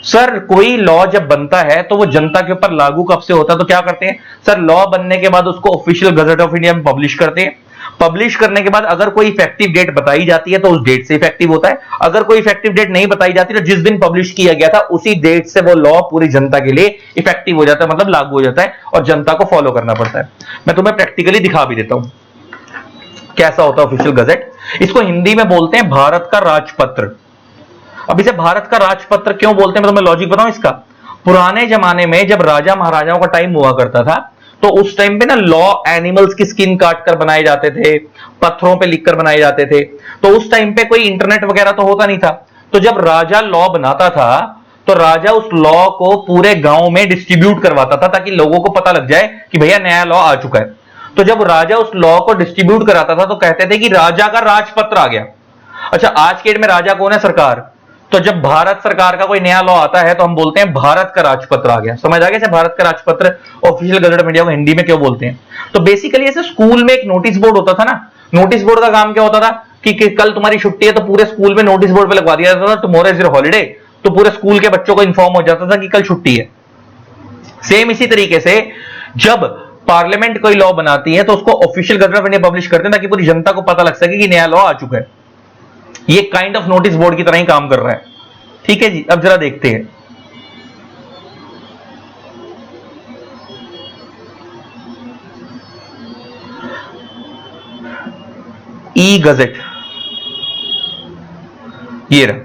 सर कोई लॉ जब बनता है तो वो जनता के ऊपर लागू कब से होता है, तो क्या करते हैं सर, लॉ बनने के बाद उसको ऑफिशियल गजट ऑफ इंडिया में पब्लिश करते हैं। पब्लिश करने के बाद अगर कोई इफेक्टिव डेट बताई जाती है तो उस डेट से इफेक्टिव होता है। अगर कोई इफेक्टिव डेट नहीं बताई जाती तो जिस दिन पब्लिश किया गया था उसी डेट से वो लॉ पूरी जनता के लिए इफेक्टिव हो जाता है, मतलब लागू हो जाता है और जनता को फॉलो करना पड़ता है। मैं तुम्हें प्रैक्टिकली दिखा भी देता हूं कैसा होता है ऑफिशियल गजट। इसको हिंदी में बोलते हैं भारत का राजपत्र। अब इसे भारत का राजपत्र क्यों बोलते हैं, मैं तुम्हें लॉजिक बताऊं इसका। पुराने जमाने में जब राजा महाराजाओं का टाइम हुआ करता था तो उस टाइम पे ना लॉ एनिमल्स की स्किन काट कर बनाए जाते थे, पत्थरों पे लिखकर बनाए जाते थे। तो उस टाइम पे कोई इंटरनेट वगैरह तो होता नहीं था, तो जब राजा लॉ बनाता था तो राजा उस लॉ को पूरे गांव में डिस्ट्रीब्यूट करवाता था ताकि लोगों को पता लग जाए कि भैया नया लॉ आ चुका है। तो जब राजा उस लॉ को डिस्ट्रीब्यूट कराता था तो कहते थे कि राजा का राजपत्र आ गया। अच्छा, आज के डेट में राजा कौन है, सरकार। तो जब भारत सरकार का कोई नया लॉ आता है तो हम बोलते हैं भारत का राजपत्र आ गया। समझ आ गया भारत का राजपत्र ऑफिशियल गजट ऑफ इंडिया को हिंदी में क्यों बोलते हैं। तो बेसिकली ऐसे स्कूल में एक नोटिस बोर्ड होता था ना, नोटिस बोर्ड का काम क्या होता था कि कल तुम्हारी छुट्टी है तो पूरे स्कूल में नोटिस बोर्ड पे लगवा दिया जाता था टुमारो इज योर हॉलिडे, तो पूरे स्कूल के बच्चों को इंफॉर्म हो जाता था कि कल छुट्टी है। सेम इसी तरीके से जब पार्लियामेंट कोई लॉ बनाती है तो उसको official gazette of India publish करते हैं ताकि पूरी जनता को पता लग सके कि नया लॉ आ चुका है। ये काइंड ऑफ नोटिस बोर्ड की तरह ही काम कर रहा है। ठीक है जी, अब जरा देखते हैं। ई गजट, ये रहा,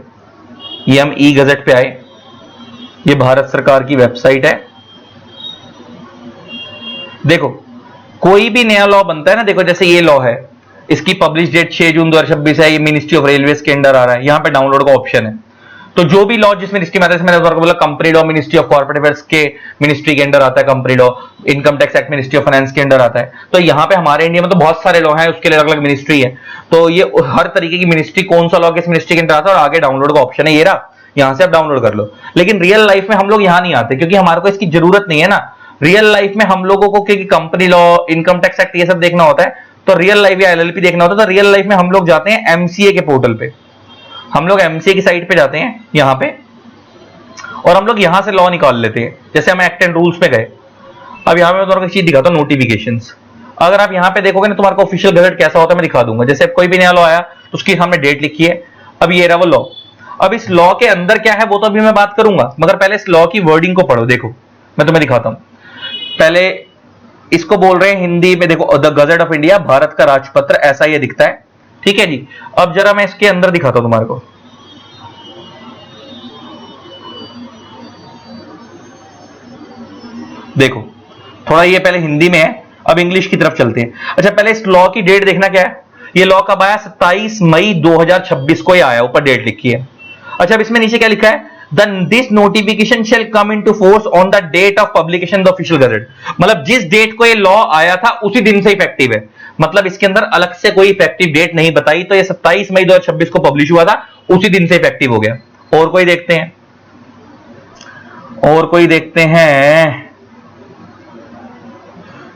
ये हम ई गजट पे आए। ये भारत सरकार की वेबसाइट है। देखो कोई भी नया लॉ बनता है ना, देखो जैसे ये लॉ है, इसकी पब्लिश डेट 6 जून 2026 है। ये मिनिस्ट्री ऑफ रेलवेज के अंडर आ रहा है, यहां पे डाउनलोड का ऑप्शन है। तो जो भी लॉ जिस मिनिस्ट्री में आता है, मैंने बोला company law ministry of corporate affairs के मिनिस्ट्री के अंडर आता है, company law income tax act ministry of finance के अंडर आता है। तो यहाँ पे हमारे इंडिया में तो बहुत सारे लॉ हैं, उसके लिए अलग अलग मिनिस्ट्री है। तो ये हर तरीके की मिनिस्ट्री कौन सा लॉ किस मिनिस्ट्री के अंदर आता है और आगे डाउनलोड का ऑप्शन है, ये रहा, यहां से आप डाउनलोड कर लो। लेकिन रियल लाइफ में हम लोग यहाँ नहीं आते क्योंकि हमारे को इसकी जरूरत नहीं है ना। रियल लाइफ में हम लोगों को क्योंकि company law income tax act ये सब देखना होता है, तो रियल लाइफ या एलएलपी देखना होता है, तो रियल लाइफ में हम लोग जाते हैं एमसीए के पोर्टल पे। हम लोग एमसीए की साइट पे जाते हैं यहां पे, और हम लोग यहां से लॉ निकाल लेते हैं। जैसे हम एक्ट एंड रूल्स पे गए, अब यहां पे मैं तुम्हारे को चीज दिखाता हूं, नोटिफिकेशंस। अगर आप यहां पे देखोगे ना तुम्हारे को ऑफिशियल गजट कैसा होता है मैं दिखा दूंगा। जैसे कोई भी नया लॉ आया तो उसकी सामने डेट लिखी है, अब ये रहा वो लॉ। अब इस लॉ के अंदर क्या है वो तो अभी मैं बात करूंगा, मगर पहले इस लॉ की वर्डिंग को पढ़ो। देखो मैं तुम्हें दिखाता हूं, पहले इसको बोल रहे हैं हिंदी में, देखो the gazette of India, Bharat का राजपत्र, ऐसा ये दिखता है। ठीक है जी, अब जरा मैं इसके अंदर दिखाता हूं तुम्हारे को। देखो थोड़ा ये पहले हिंदी में है, अब इंग्लिश की तरफ चलते हैं। अच्छा पहले इस लॉ की डेट देखना क्या है, ये लॉ कब आया, 27 मई 2026 को ही आया, ऊपर डेट लिखी है। अच्छा अब इसमें नीचे क्या लिखा है, this notification shall come into force on the date of publication the official gazette. मतलब जिस डेट को ये लॉ आया था उसी दिन से इफेक्टिव है, मतलब इसके अंदर अलग से कोई इफेक्टिव डेट नहीं बताई। तो ये 27 मई 2026 को पब्लिश हुआ था, उसी दिन से इफेक्टिव हो गया। और कोई देखते हैं, और कोई देखते हैं,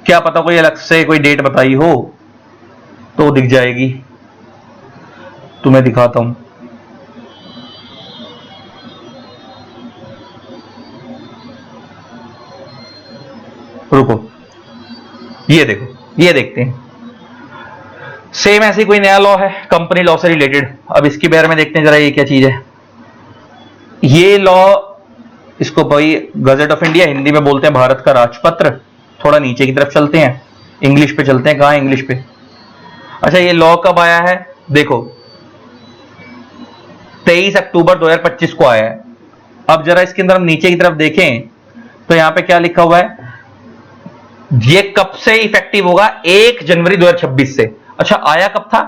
क्या पता कोई अलग से कोई डेट बताई हो तो दिख जाएगी, तुम्हें दिखाता हूं। रुको, ये देखो, ये देखते हैं। सेम ऐसी कोई नया लॉ है कंपनी लॉ से रिलेटेड। अब इसके बारे में देखते हैं जरा, ये क्या चीज है। ये लॉ, इसको भाई गजट ऑफ इंडिया, हिंदी में बोलते हैं भारत का राजपत्र। थोड़ा नीचे की तरफ चलते हैं, इंग्लिश पे चलते हैं, कहां इंग्लिश पे। अच्छा ये लॉ कब आया है, देखो 23 अक्टूबर 2025 को आया है। अब जरा इसके अंदर हम नीचे की तरफ देखें तो यहां पे क्या लिखा हुआ है, ये कब से इफेक्टिव होगा, 1 जनवरी 2026 से। अच्छा आया कब था,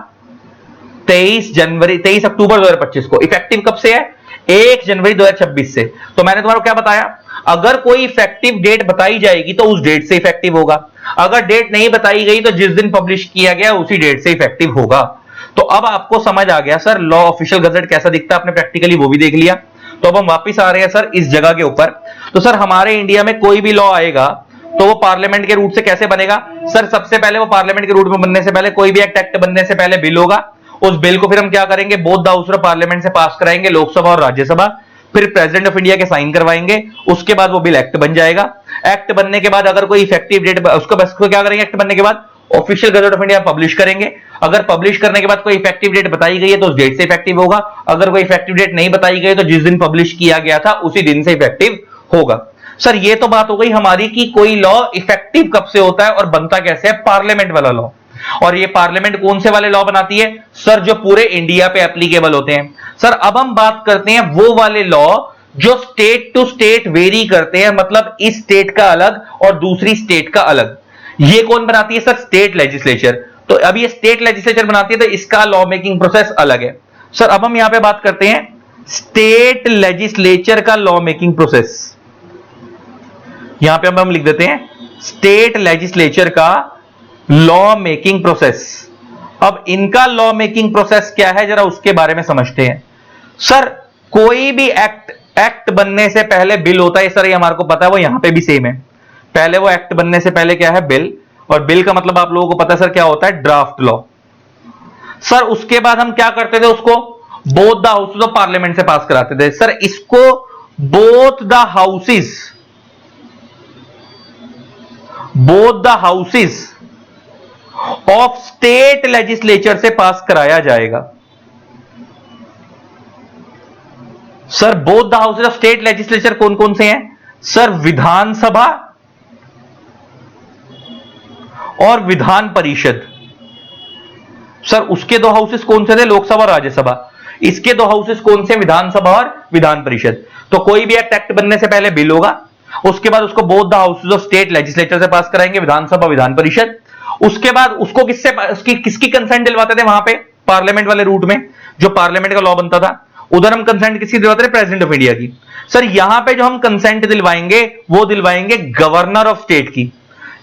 23 अक्टूबर 2025 को। इफेक्टिव कब से है, 1 जनवरी 2026 से। तो मैंने तुम्हारा क्या बताया, अगर कोई इफेक्टिव डेट बताई जाएगी तो उस डेट से इफेक्टिव होगा, अगर डेट नहीं बताई गई तो जिस दिन पब्लिश किया गया उसी डेट से इफेक्टिव होगा। तो अब आपको समझ आ गया सर लॉ ऑफिशियल गजट कैसा दिखता है, आपने प्रैक्टिकली वो भी देख लिया। तो अब हम वापस आ रहे हैं सर इस जगह के ऊपर। तो सर हमारे इंडिया में कोई भी लॉ आएगा तो वो पार्लियामेंट के रूट से कैसे बनेगा सर, सबसे पहले वो पार्लियामेंट के रूट में बनने से पहले, कोई भी एक्ट बनने से पहले बिल होगा, उस बिल को फिर हम क्या करेंगे, both the house of parliament से पास कराएंगे, लोकसभा और राज्यसभा, फिर प्रेसिडेंट ऑफ इंडिया के साइन करवाएंगे, उसके बाद वो बिल एक्ट बन जाएगा। एक्ट बनने के बाद अगर कोई इफेक्टिव डेट, उसको बस क्या करेंगे, एक्ट बनने के बाद official gazette of India publish करेंगे। अगर पब्लिश करने के बाद कोई इफेक्टिव डेट बताई गई है तो उस डेट से इफेक्टिव होगा, अगर कोई इफेक्टिव डेट नहीं बताई गई तो जिस दिन पब्लिश किया गया था उसी दिन से इफेक्टिव होगा। सर ये तो बात हो गई हमारी कि कोई लॉ इफेक्टिव कब से होता है और बनता कैसे है, पार्लियामेंट वाला लॉ। और ये पार्लियामेंट कौन से वाले लॉ बनाती है सर, जो पूरे इंडिया पे एप्लीकेबल होते हैं। सर अब हम बात करते हैं वो वाले लॉ जो स्टेट टू स्टेट वेरी करते हैं, मतलब इस स्टेट का अलग और दूसरी स्टेट का अलग। ये कौन बनाती है सर, स्टेट लेजिस्लेचर। तो अब ये स्टेट लेजिस्लेचर बनाती है तो इसका लॉ मेकिंग प्रोसेस अलग है। सर अब हम यहां पे बात करते हैं स्टेट लेजिस्लेचर का लॉ मेकिंग प्रोसेस। यहां पे हम लिख देते हैं स्टेट लेजिस्लेचर का लॉ मेकिंग प्रोसेस। अब इनका लॉ मेकिंग प्रोसेस क्या है जरा उसके बारे में समझते हैं। सर कोई भी एक्ट बनने से पहले बिल होता है सर, ये हमारे को पता है, वो यहां पे भी सेम है। पहले वो एक्ट बनने से पहले क्या है, बिल, और बिल का मतलब आप लोगों को पता है सर क्या होता है, ड्राफ्ट लॉ। सर उसके बाद हम क्या करते थे, उसको both the houses of parliament से पास कराते थे। सर इसको both the houses of state legislature से पास कराया जाएगा। Sir both the houses of state legislature कौन कौन से हैं सर, विधानसभा और विधान परिषद। सर उसके दो हाउसेस कौन से थे, लोकसभा और राज्यसभा। इसके दो हाउसेस कौन से, विधानसभा और विधान परिषद। तो कोई भी एक्ट बनने से पहले बिल होगा, उसके बाद उसको both the houses of state legislature से पास कराएंगे, विधानसभा विधान परिषद। उसके बाद उसको किसकी कंसेंट दिलवाते थे वहां पे, पार्लियामेंट वाले रूट में जो पार्लियामेंट का लॉ बनता था, उधर हम कंसेंट किसकी दिलवाते थे, प्रेसिडेंट ऑफ इंडिया की। सर यहां पे जो हम कंसेंट दिलवाएंगे वो दिलवाएंगे गवर्नर ऑफ स्टेट की।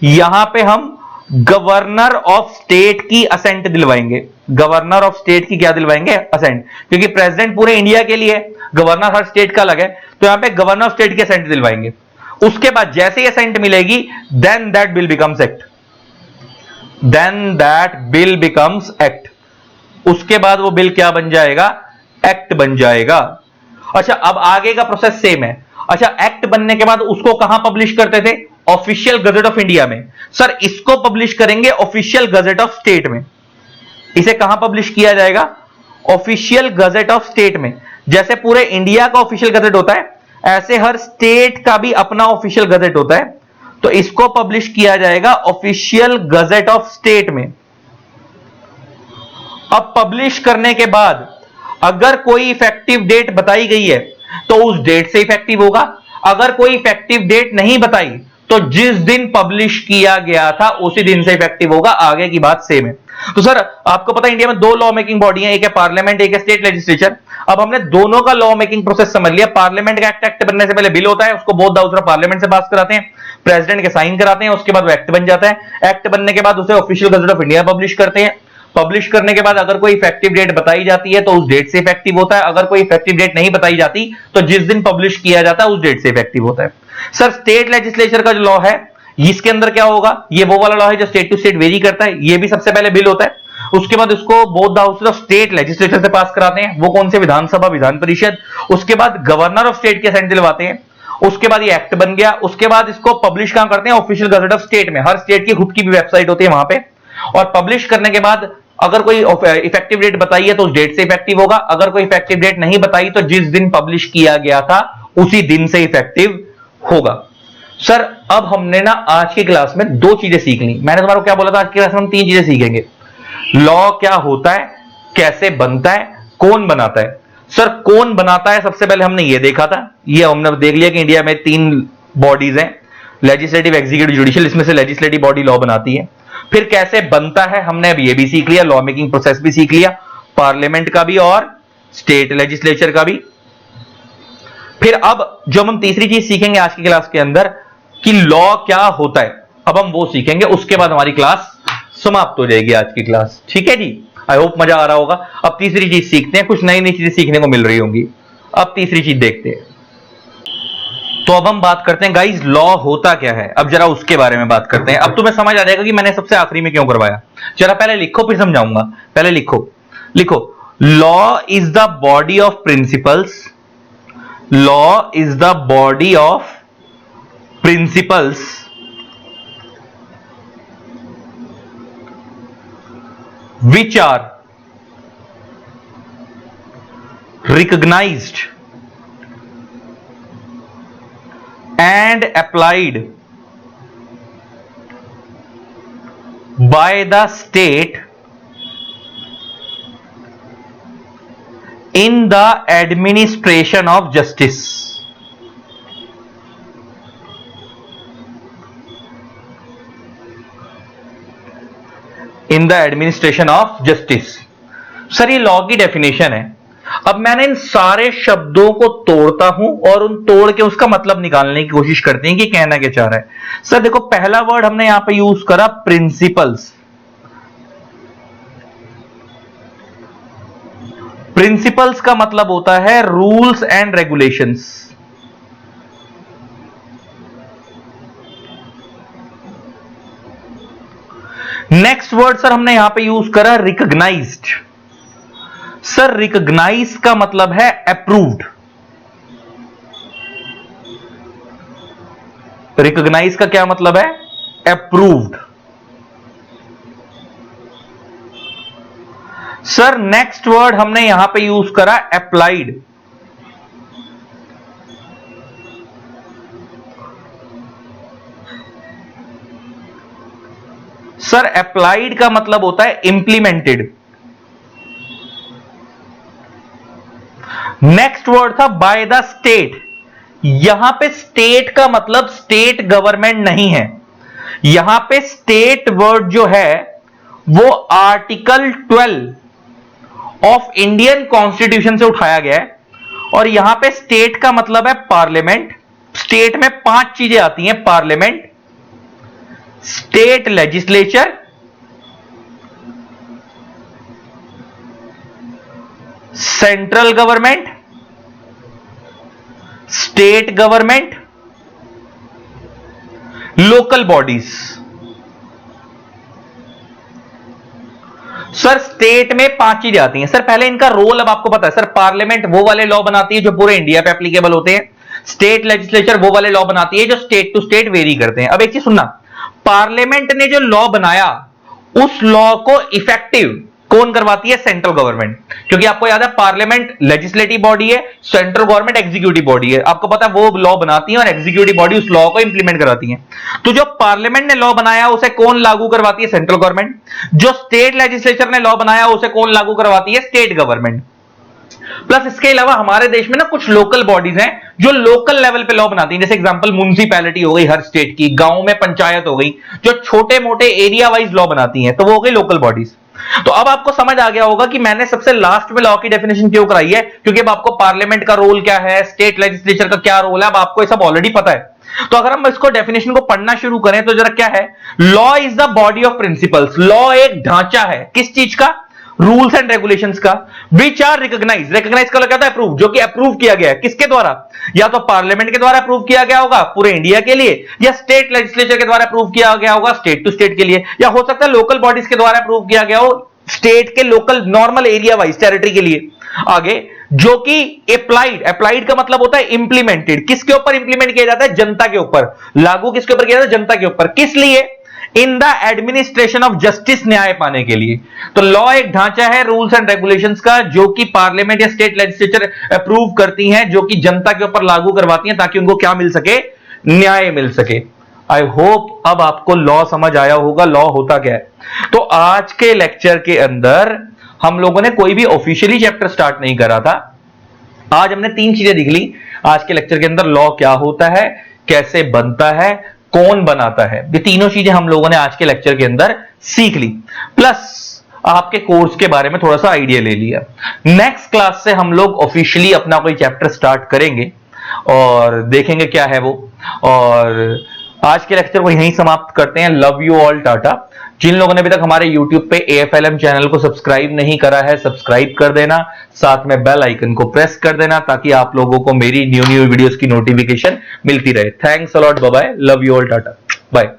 यहां पे हम गवर्नर ऑफ स्टेट की असेंट दिलवाएंगे, गवर्नर ऑफ स्टेट की क्या दिलवाएंगे, असेंट, क्योंकि प्रेसिडेंट पूरे इंडिया के लिए, गवर्नर हर स्टेट का अलग है, तो यहां पे गवर्नर ऑफ स्टेट की असेंट दिलवाएंगे। उसके बाद जैसे ही असेंट मिलेगी then that bill becomes act, then that bill becomes act. उसके बाद वो बिल क्या बन जाएगा, एक्ट बन जाएगा। अच्छा अब आगे का प्रोसेस सेम है। अच्छा एक्ट बनने के बाद उसको कहां पब्लिश करते थे, ऑफिशियल गजट ऑफ इंडिया में। सर इसको पब्लिश करेंगे ऑफिशियल गजट ऑफ स्टेट में। इसे कहां पब्लिश किया जाएगा, ऑफिशियल गजट ऑफ स्टेट में। जैसे पूरे इंडिया का ऑफिशियल गजट होता है ऐसे हर स्टेट का भी अपना ऑफिशियल गजट होता है, तो इसको पब्लिश किया जाएगा ऑफिशियल गजट ऑफ स्टेट में। अब पब्लिश करने के बाद अगर कोई इफेक्टिव डेट बताई गई है तो उस डेट से इफेक्टिव होगा, अगर कोई इफेक्टिव डेट नहीं बताई तो जिस दिन पब्लिश किया गया था उसी दिन से इफेक्टिव होगा। आगे की बात सेम है। तो सर आपको पता है इंडिया में दो लॉ मेकिंग बॉडी है, एक है पार्लियामेंट, एक है स्टेट लेजिस्लेचर। अब हमने दोनों का लॉ मेकिंग प्रोसेस समझ लिया। पार्लियामेंट का एक्ट बनने से पहले बिल होता है, उसको both the house of parliament से पास कराते हैं, प्रेसिडेंट के साइन कराते हैं, उसके बाद वो एक्ट बन जाता है। एक्ट बनने के बाद उसे official gazette of India publish करते हैं। पब्लिश करने के बाद अगर कोई इफेक्टिव डेट बताई जाती है तो उस डेट से इफेक्टिव होता है, अगर कोई इफेक्टिव डेट नहीं बताई जाती तो जिस दिन पब्लिश किया जाता है उस डेट से इफेक्टिव होता है। सर स्टेट लेजिस्लेचर का जो लॉ है इसके अंदर क्या होगा, ये वो वाला लॉ है जो स्टेट टू स्टेट वेरी करता है। ये भी सबसे पहले बिल होता है, उसके बाद उसको both the houses of state legislature से पास कराते हैं, वो कौन से, विधानसभा विधान परिषद। उसके बाद गवर्नर ऑफ स्टेट के असेंट दिलवाते हैं, उसके बाद ये एक्ट बन गया। उसके बाद इसको पब्लिश कहां करते हैं, ऑफिशियल गजट ऑफ स्टेट में। हर स्टेट की खुद की भी वेबसाइट होती है वहां पे। और पब्लिश करने के बाद अगर कोई इफेक्टिव डेट बताई है तो उस डेट से इफेक्टिव होगा, अगर कोई इफेक्टिव डेट नहीं बताई तो जिस दिन पब्लिश किया गया था उसी दिन से इफेक्टिव होगा। सर अब हमने ना आज की क्लास में दो चीजें सीख ली। मैंने तुम्हारा क्या बोला था, आज की क्लास में हम तीन चीजें सीखेंगे। लॉ क्या होता है, कैसे बनता है, कौन बनाता है। सर कौन बनाता है सबसे पहले हमने ये देखा था, ये हमने देख लिया कि इंडिया में तीन बॉडीज हैं, लेजिस्लेटिव, एग्जीक्यूटिव, जुडिशियल। इसमें से लेजिस्लेटिव बॉडी लॉ बनाती है। फिर कैसे बनता है हमने अब ये भी सीख लिया, लॉ मेकिंग प्रोसेस भी सीख लिया, पार्लियामेंट का भी और स्टेट लेजिस्लेचर का भी। फिर अब जो हम तीसरी चीज सीखेंगे आज की क्लास के अंदर कि लॉ क्या होता है, अब हम वो सीखेंगे, उसके बाद हमारी क्लास समाप्त हो जाएगी आज की क्लास। ठीक है जी, आई होप मजा आ रहा होगा। अब तीसरी चीज सीखते हैं, कुछ नई नई चीजें सीखने को मिल रही होंगी। अब तीसरी चीज देखते हैं। तो अब हम बात करते हैं गाइस लॉ होता क्या है, अब जरा उसके बारे में बात करते हैं। अब तुम्हें समझ आ जाएगा कि मैंने सबसे आखिरी में क्यों करवाया। जरा पहले लिखो फिर समझाऊंगा। पहले लिखो law is the body of principles, law is the body of principles which are recognized and applied by the state in the administration of justice. In the administration of justice. Sir ये law की definition है। अब मैंने इन सारे शब्दों को तोड़ता हूं और उन तोड़ के उसका मतलब निकालने की कोशिश करते हैं कि कहना क्या चाह रहा है। सर देखो पहला वर्ड हमने यहां पे यूज करा प्रिंसिपल्स। प्रिंसिपल्स का मतलब होता है rules and regulations. Next word sir हमने यहां पे यूज करा रिकॉग्नाइज्ड। सर रिकॉग्नाइज का मतलब है अप्रूव्ड। रिकॉग्नाइज का क्या मतलब है? अप्रूव्ड। सर नेक्स्ट वर्ड हमने यहां पे यूज करा अप्लाइड। सर अप्लाइड का मतलब होता है इंप्लीमेंटेड। नेक्स्ट वर्ड था बाय द स्टेट। यहां पे स्टेट का मतलब स्टेट गवर्नमेंट नहीं है। यहां पे स्टेट वर्ड जो है वो आर्टिकल 12 ऑफ इंडियन कॉन्स्टिट्यूशन से उठाया गया है। और यहां पे स्टेट का मतलब है पार्लियामेंट। स्टेट में 5 चीजें आती हैं, parliament, state legislature, central government, state government, local bodies. Sir state में 5 चीजें आती हैं। सर पहले इनका रोल अब आपको पता है। सर पार्लियामेंट वो वाले लॉ बनाती है जो पूरे इंडिया पे एप्लीकेबल होते हैं। स्टेट लेजिस्लेचर वो वाले लॉ बनाती है जो स्टेट टू स्टेट वेरी करते हैं। अब एक चीज सुनना, पार्लियामेंट ने जो लॉ बनाया उस लॉ को इफेक्टिव कौन करवाती है? Central government. क्योंकि आपको याद है पार्लियामेंट लेजिस्लेटिव बॉडी है, सेंट्रल गवर्नमेंट एग्जीक्यूटिव बॉडी है। आपको पता है वो लॉ बनाती है और एग्जीक्यूटिव बॉडी उस लॉ को इंप्लीमेंट कराती है। तो जो पार्लियामेंट ने लॉ बनाया उसे कौन लागू करवाती है? Central government. जो स्टेट लेजिस्लेचर ने लॉ बनाया उसे कौन लागू करवाती है? State government. प्लस इसके अलावा हमारे देश में ना कुछ लोकल बॉडीज हैं जो लोकल लेवल पे लॉ बनाती हैं। जैसे एग्जांपल म्युनिसिपैलिटी हो गई हर स्टेट की, गांव में पंचायत हो गई, जो छोटे मोटे एरिया वाइज लॉ बनाती हैं, तो वो हो गई लोकल बॉडीज। तो अब आपको समझ आ गया होगा कि मैंने सबसे लास्ट में लॉ की डेफिनेशन क्यों कराई है, क्योंकि अब आपको पार्लियामेंट का रोल क्या है, स्टेट लेजिस्लेचर का क्या रोल है, अब आपको ये सब ऑलरेडी पता है। तो अगर हम इसको डेफिनेशन को पढ़ना शुरू करें तो जरा क्या है, law is the body of principles. Law एक ढांचा है, किस चीज का? रूल्स एंड रेगुलेशंस का, विच आर रिकॉग्नाइज। रिकॉग्नाइज का क्या होता है? अप्रूव, जो कि अप्रूव किया गया है। किसके द्वारा? या तो पार्लियामेंट के द्वारा अप्रूव किया गया होगा पूरे इंडिया के लिए, या स्टेट लेजिस्लेचर के द्वारा अप्रूव किया गया होगा स्टेट टू स्टेट के लिए, या हो सकता है लोकल बॉडीज के द्वारा अप्रूव किया गया हो स्टेट के local normal area wise territory के लिए। आगे जो कि अप्लाइड, अप्लाइड का मतलब होता है इंप्लीमेंटेड। किसके ऊपर इंप्लीमेंट किया जाता है? जनता के ऊपर। लागू किसके ऊपर किया जाता है? जनता के ऊपर। किस लिए? In the administration of justice, न्याय पाने के लिए। तो लॉ एक ढांचा है रूल्स एंड रेगुलेशंस का जो कि पार्लियामेंट या स्टेट लेजिस्लेचर अप्रूव करती हैं, जो कि जनता के ऊपर लागू करवाती हैं ताकि उनको क्या मिल सके? न्याय मिल सके। आई होप अब आपको लॉ समझ आया होगा लॉ होता क्या है। तो आज के लेक्चर के अंदर हम लोगों ने कोई भी ऑफिशियली चैप्टर स्टार्ट नहीं करा था। आज हमने 3 चीजें दिख ली आज के लेक्चर के अंदर। लॉ क्या होता है, कैसे बनता है, कौन बनाता है, ये तीनों चीजें हम लोगों ने आज के लेक्चर के अंदर सीख ली। प्लस आपके कोर्स के बारे में थोड़ा सा आइडिया ले लिया। नेक्स्ट क्लास से हम लोग ऑफिशियली अपना कोई चैप्टर स्टार्ट करेंगे। और देखेंगे क्या है वो। और आज के लेक्चर को यहीं समाप्त करते हैं। Love you all, tata. जिन लोगों ने अभी तक हमारे YouTube पे AFLM चैनल को सब्सक्राइब नहीं करा है, सब्सक्राइब कर देना, साथ में बेल आइकन को प्रेस कर देना ताकि आप लोगों को मेरी न्यू वीडियोस की नोटिफिकेशन मिलती रहे। Thanks a lot, bye bye, love you all, tata, bye.